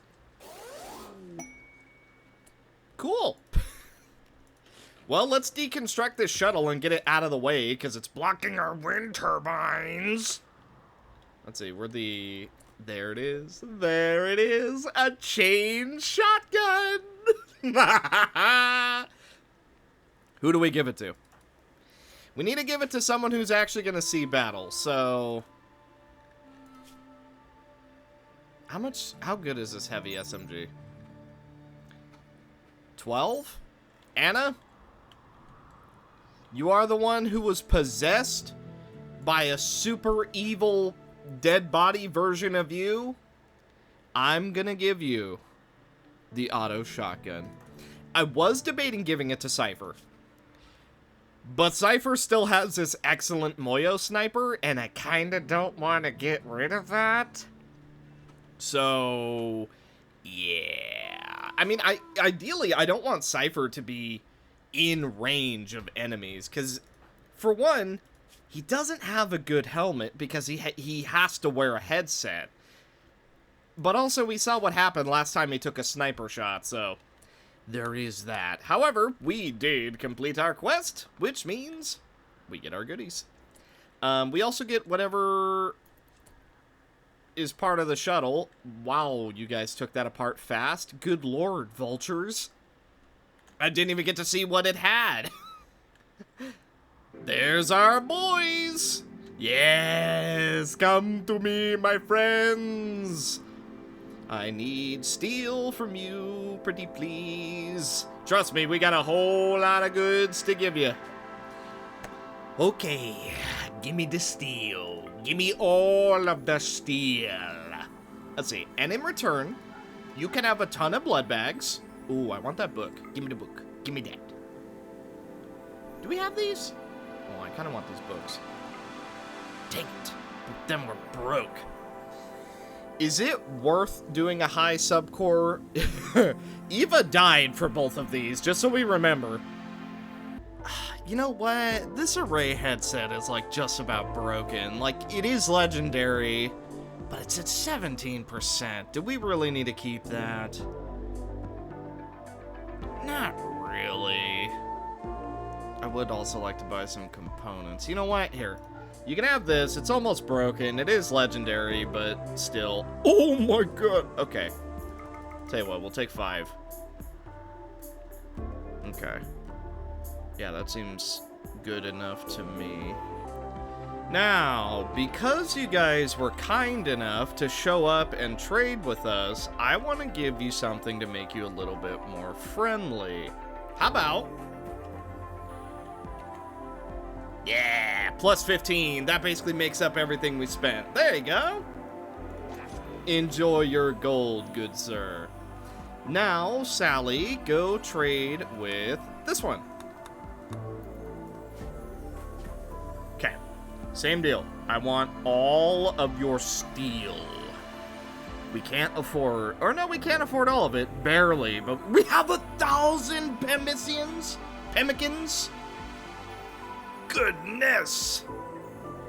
Cool. Well, let's deconstruct this shuttle and get it out of the way, because it's blocking our wind turbines. Let's see, where the... There it is. There it is. A chain shotgun. Who do we give it to? We need to give it to someone who's actually going to see battle, so... How good is this heavy SMG? 12? Anna? You are the one who was possessed by a super evil dead body version of you? I'm gonna give you the auto shotgun. I was debating giving it to Cypher, but Cypher still has this excellent Moyo sniper, and I kinda don't want to get rid of that. So, yeah. I mean, ideally, I don't want Cypher to be in range of enemies, because, for one, he doesn't have a good helmet because he has to wear a headset. But also, we saw what happened last time he took a sniper shot, so there is that. However, we did complete our quest, which means we get our goodies. We also get whatever is part of the shuttle. Wow, you guys took that apart fast. Good lord, vultures. I didn't even get to see what it had. There's our boys. Yes, come to me, my friends. I need steel from you, pretty please. Trust me, we got a whole lot of goods to give you. Okay, give me the steel. Give me all of the steel. Let's see, and in return, you can have a ton of blood bags. Ooh, I want that book. Give me the book. Give me that. Do we have these? Well, I kind of want these books. Dang it. But then we're broke. Is it worth doing a high subcore? Eva died for both of these, just so we remember. You know what? This array headset is like just about broken. Like, it is legendary, but it's at 17%. Do we really need to keep that? Not really. I would also like to buy some components. You know what? Here. You can have this. It's almost broken. It is legendary, but still. Oh my god. Okay. Tell you what, we'll take 5. Okay. Yeah, that seems good enough to me. Now, because you guys were kind enough to show up and trade with us, I want to give you something to make you a little bit more friendly. How about... Yeah, plus 15. That basically makes up everything we spent. There you go. Enjoy your gold, good sir. Now, Sally, go trade with this one. Okay, same deal. I want all of your steel. We can't afford, or no, we can't afford all of it, barely, but we have 1,000 pemicans? Goodness!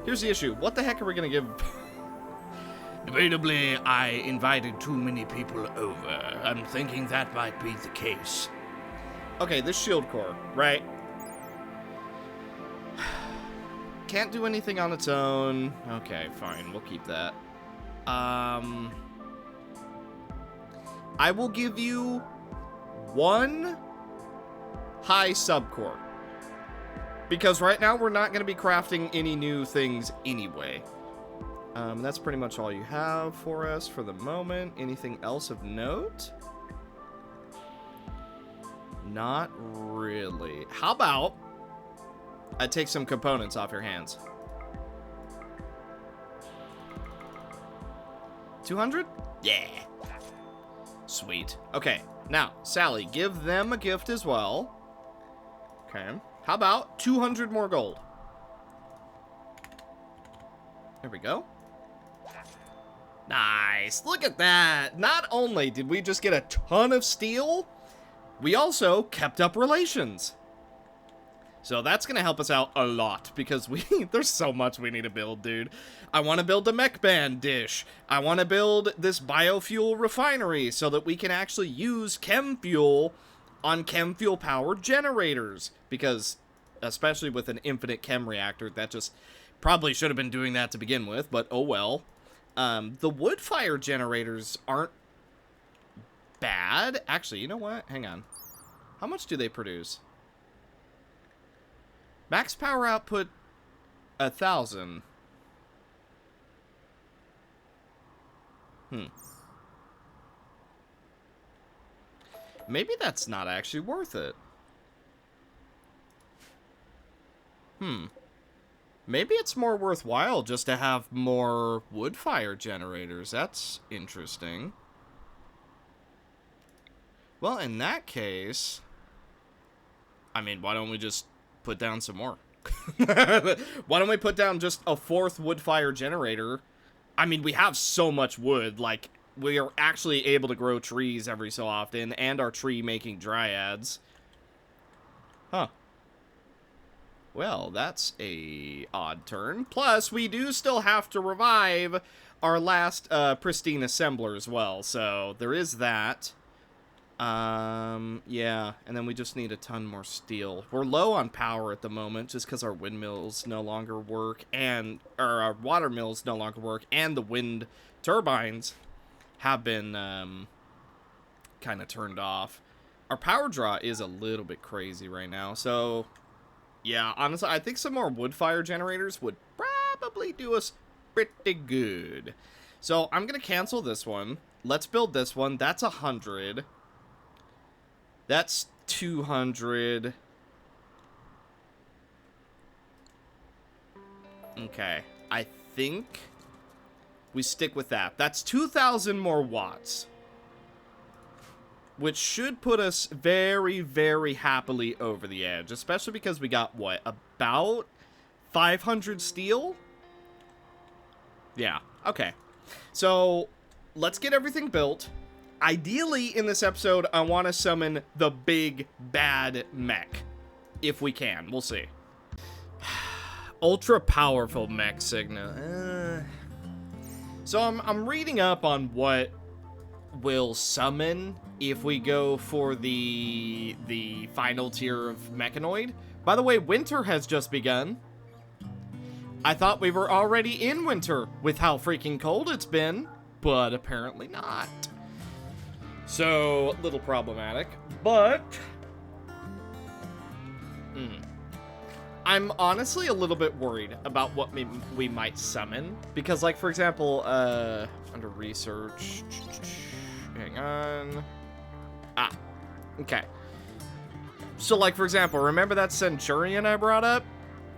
Here's the issue. What the heck are we gonna give? Debatably, I invited too many people over. I'm thinking that might be the case. Okay, this shield core, right? Can't do anything on its own. Okay, fine. We'll keep that. I will give you 1 high subcore. Because right now we're not going to be crafting any new things anyway. That's pretty much all you have for us for the moment. Anything else of note? Not really. How about I take some components off your hands? 200? Yeah. Sweet. Okay, now, Sally, give them a gift as well. Okay. How about 200 more gold? There we go. Nice. Look at that. Not only did we just get a ton of steel, we also kept up relations. So that's going to help us out a lot because there's so much we need to build, dude. I want to build a mech band dish. I want to build this biofuel refinery so that we can actually use chem fuel on chem fuel powered generators, because especially with an infinite chem reactor, that just probably should have been doing that to begin with, but oh well. The wood fire generators aren't bad. Actually, you know what? Hang on. How much do they produce? Max power output 1,000. Maybe that's not actually worth it. Maybe it's more worthwhile just to have more wood fire generators. That's interesting. Well, in that case, I mean, why don't we just put down some more? Why don't we put down just a 4th wood fire generator? I mean, we have so much wood, like, we are actually able to grow trees every so often, and our tree-making dryads. Huh. Well, that's a odd turn. Plus, we do still have to revive our last pristine assembler as well, so there is that. Yeah, and then we just need a ton more steel. We're low on power at the moment just because our windmills no longer work, and our water mills no longer work, and the wind turbines have been kind of turned off. Our power draw is a little bit crazy right now, so yeah, honestly, I think some more wood fire generators would probably do us pretty good. So I'm gonna cancel this one. Let's build this one. That's 100. That's 200. Okay, I think we stick with that. That's 2,000 more watts, which should put us very, very happily over the edge, especially because we got, what, about 500 steel? Yeah, okay. So, let's get everything built. Ideally, in this episode, I want to summon the big, bad mech. If we can. We'll see. Ultra powerful mech signal. So, I'm reading up on what will summon if we go for the final tier of mechanoid. By the way, winter has just begun. I thought we were already in winter with how freaking cold it's been, but apparently not. So, a little problematic, but I'm honestly a little bit worried about what we might summon, because, like, for example, under research, hang on. Okay. So, like, for example, remember that Centurion I brought up?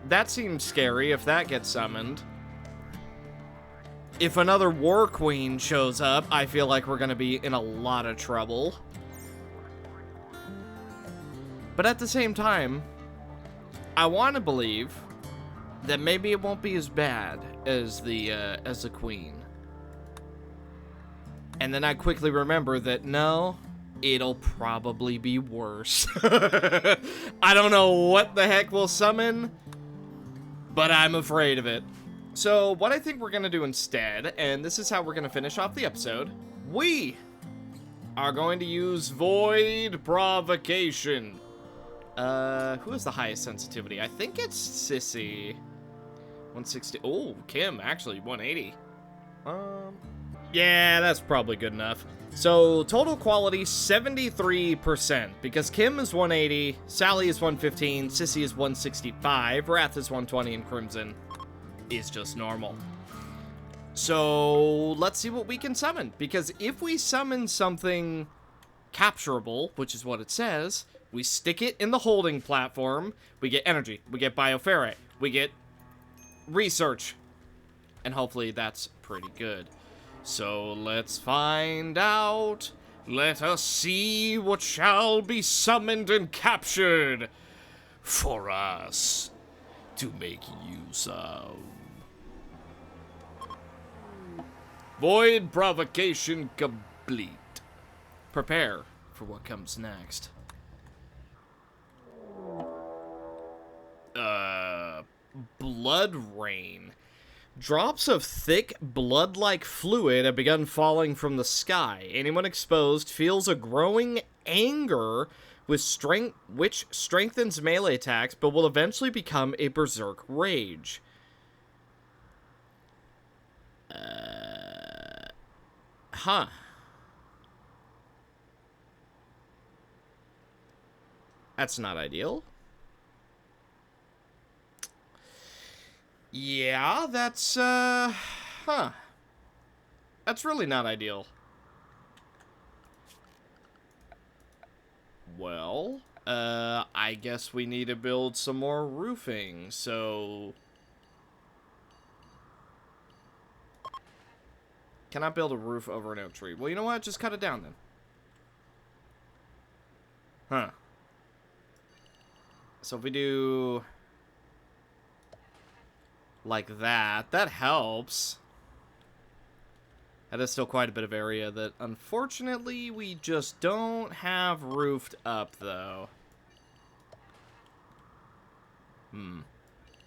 That seems scary if that gets summoned. If another War Queen shows up, I feel like we're gonna be in a lot of trouble. But at the same time, I want to believe that maybe it won't be as bad as the Queen. And then I quickly remember that, no, it'll probably be worse. I don't know what the heck we'll summon, but I'm afraid of it. So what I think we're going to do instead, and this is how we're going to finish off the episode, we are going to use Void Provocation. Who has the highest sensitivity? I think it's Sissy. 160. Oh, Kim, actually, 180. Yeah, that's probably good enough. So, total quality, 73%, because Kim is 180, Sally is 115, Sissy is 165, Wrath is 120, and Crimson is just normal. So, let's see what we can summon, because if we summon something capturable, which is what it says, we stick it in the holding platform, we get energy, we get bioferrite, we get research, and hopefully that's pretty good. So let's find out. Let us see what shall be summoned and captured for us to make use of. Void Provocation complete. Prepare for what comes next. Blood rain. Drops of thick, blood-like fluid have begun falling from the sky. Anyone exposed feels a growing anger with strength, which strengthens melee attacks, but will eventually become a berserk rage. Huh. That's not ideal. Yeah, that's, huh. That's really not ideal. Well, I guess we need to build some more roofing, so... Cannot build a roof over an oak tree. Well, you know what? Just cut it down, then. Huh. So if we do... like that, that helps. That is still quite a bit of area that, unfortunately, we just don't have roofed up, though.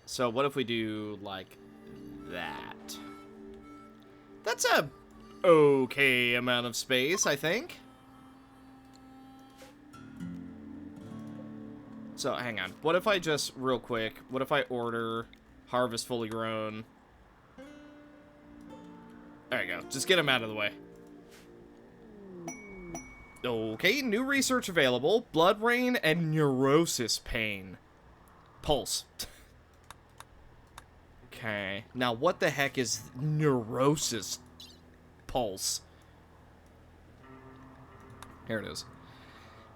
So what if we do, like, that? That's a okay amount of space, I think. So, hang on. What if I just, real quick, what if I order... Harvest fully grown. There you go. Just get them out of the way. Okay, new research available. Blood rain and neurosis pain. Pulse. Okay. Now, what the heck is neurosis pulse? Here it is.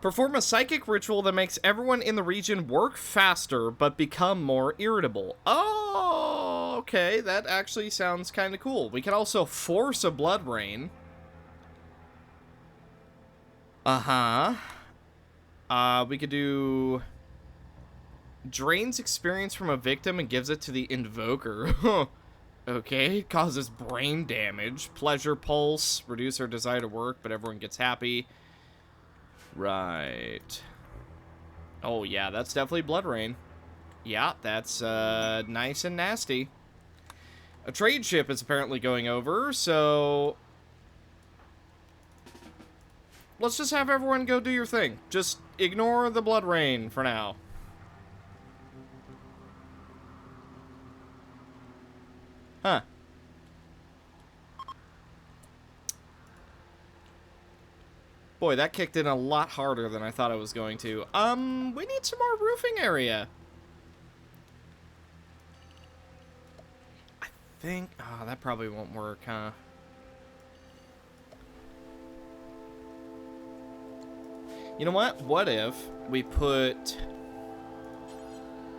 Perform a psychic ritual that makes everyone in the region work faster, but become more irritable. Oh, okay. That actually sounds kind of cool. We can also force a blood rain. We could do Drains experience from a victim and gives it to the invoker. Okay, causes brain damage. Pleasure pulse, reduce our desire to work, but everyone gets happy. Right. Oh, yeah, that's definitely Blood Rain. Yeah, that's nice and nasty. A trade ship is apparently going over, so let's just have everyone go do your thing. Just ignore the Blood Rain for now. Huh. Boy, that kicked in a lot harder than I thought it was going to. We need some more roofing area. I think... Oh, that probably won't work, huh? You know what? What if we put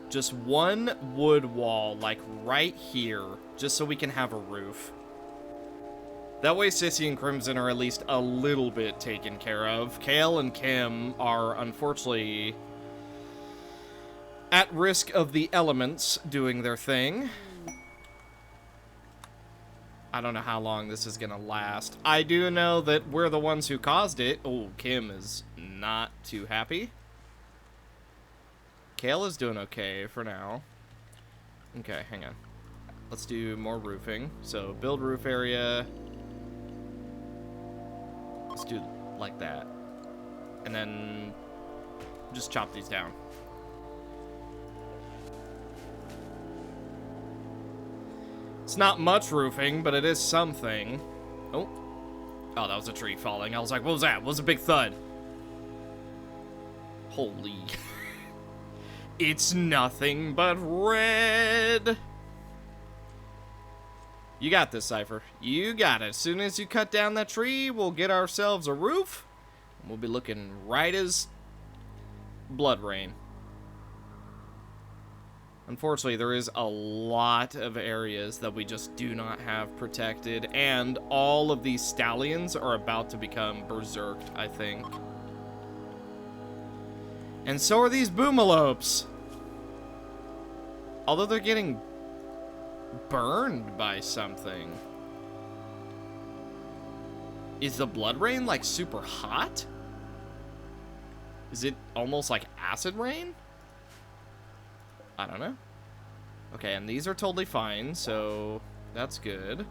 just one wood wall, like, right here, just so we can have a roof? That way Sissy and Crimson are at least a little bit taken care of. Kale and Kim are, unfortunately, at risk of the elements doing their thing. I don't know how long this is gonna last. I do know that we're the ones who caused it. Oh, Kim is not too happy. Kale is doing okay for now. Okay, hang on. Let's do more roofing. So, build roof area. Let's do like that. And then just chop these down. It's not much roofing, but it is something. Oh. Oh, that was a tree falling. I was like, what was that? What was a big thud? Holy. It's nothing but red. You got this, Cypher. You got it. As soon as you cut down that tree, we'll get ourselves a roof. And we'll be looking right as Blood Rain. Unfortunately, there is a lot of areas that we just do not have protected, and all of these stallions are about to become berserked, I think. And so are these boomalopes. Although they're getting burned by something. Is the Blood Rain, like, super hot? Is it almost like acid rain? I don't know. Okay, and these are totally fine, so that's good.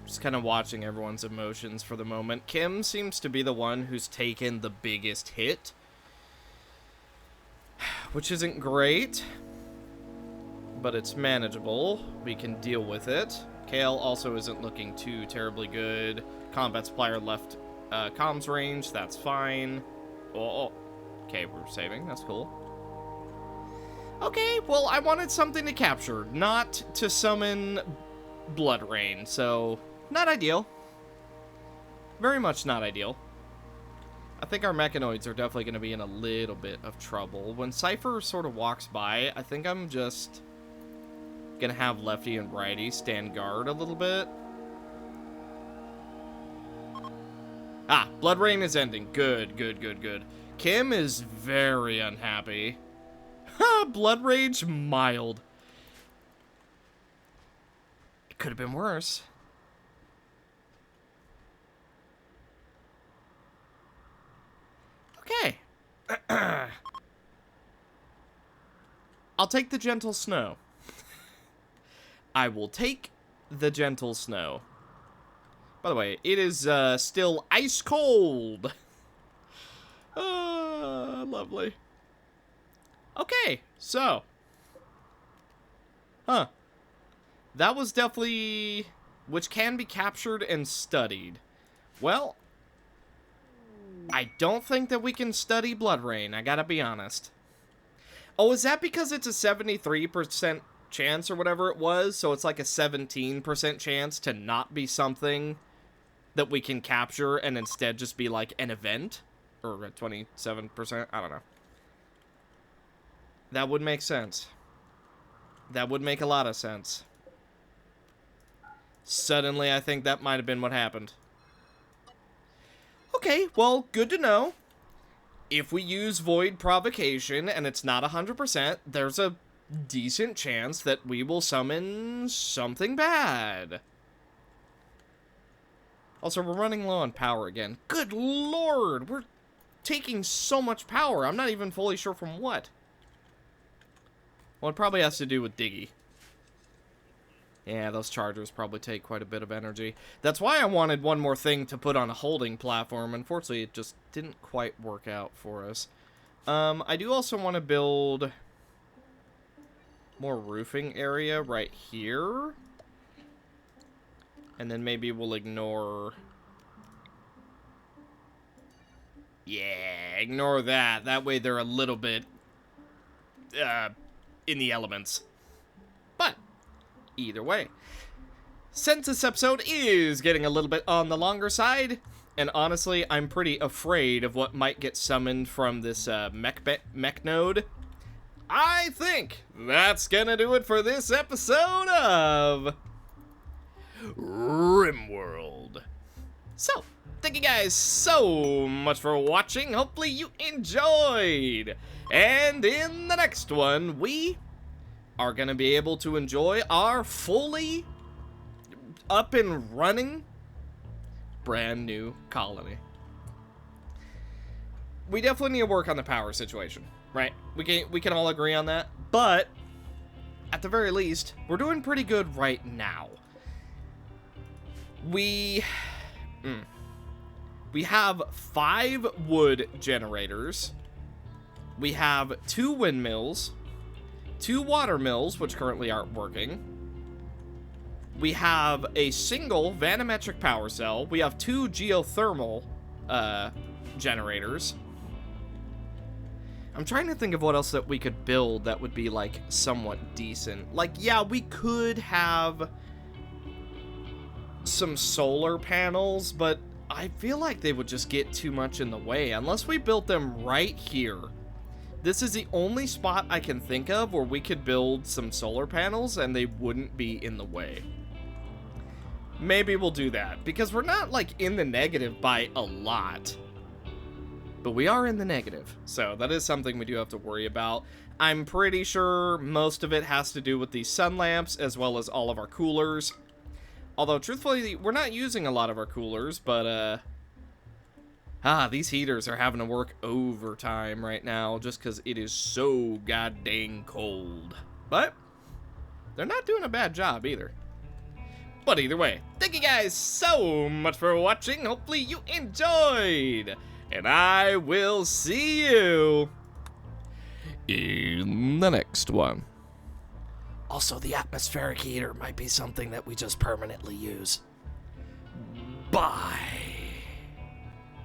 Just kind of watching everyone's emotions for the moment. Kim seems to be the one who's taken the biggest hit, which isn't great, but it's manageable. We can deal with it. Kale also isn't looking too terribly good. Combat supplier left comms range, that's fine. Oh. Okay, we're saving. That's cool. Okay, well, I wanted something to capture, not to summon Blood Rain, so not ideal. Very much not ideal. I think our mechanoids are definitely going to be in a little bit of trouble. When Cypher sort of walks by, I think I'm just going to have Lefty and Righty stand guard a little bit. Ah, Blood Rain is ending. Good, good, good, good. Kim is very unhappy. Ha! Blood Rage mild. It could have been worse. Okay. I'll take the gentle snow. I will take the gentle snow. By the way, it is still ice cold. Lovely. Okay, so. Huh. That was definitely... Which can be captured and studied. Well, I don't think that we can study Blood Rain, I gotta be honest. Oh, is that because it's a 73% chance or whatever it was? So it's like a 17% chance to not be something that we can capture and instead just be like an event? Or 27%? I don't know. That would make sense. That would make a lot of sense. Suddenly, I think that might have been what happened. Okay, well, good to know. if we use Void Provocation and it's not 100%, there's a decent chance that we will summon something bad. Also, we're running low on power again. Good lord, we're taking so much power. I'm not even fully sure from what. Well, it probably has to do with Diggy. Yeah, those chargers probably take quite a bit of energy. That's why I wanted one more thing to put on a holding platform. Unfortunately, it just didn't quite work out for us. I do also want to build more roofing area right here. And then maybe we'll ignore... Yeah, ignore that. That way they're a little bit in the elements. But either way, since this episode is getting a little bit on the longer side, and honestly, I'm pretty afraid of what might get summoned from this mech node, I think that's gonna do it for this episode of RimWorld. So, thank you guys so much for watching. Hopefully you enjoyed. And in the next one, we are going to be able to enjoy our fully up and running brand new colony. We definitely need to work on the power situation, right? We can all agree on that. But at the very least, we're doing pretty good right now. We have 5 wood generators. We have 2 windmills, 2 water mills, which currently aren't working. We have a single vanometric power cell. We have 2 geothermal generators. I'm trying to think of what else that we could build that would be, like, somewhat decent. Like, yeah, we could have some solar panels, but I feel like they would just get too much in the way unless we built them right here. This is the only spot I can think of where we could build some solar panels and they wouldn't be in the way. Maybe we'll do that because we're not like in the negative by a lot, but we are in the negative, so that is something we do have to worry about. I'm pretty sure most of it has to do with these sun lamps as well as all of our coolers. Although, truthfully, we're not using a lot of our coolers, but, these heaters are having to work overtime right now just because it is so goddamn cold. But they're not doing a bad job either. But either way, thank you guys so much for watching. Hopefully you enjoyed. And I will see you in the next one. Also, the atmospheric heater might be something that we just permanently use. Bye.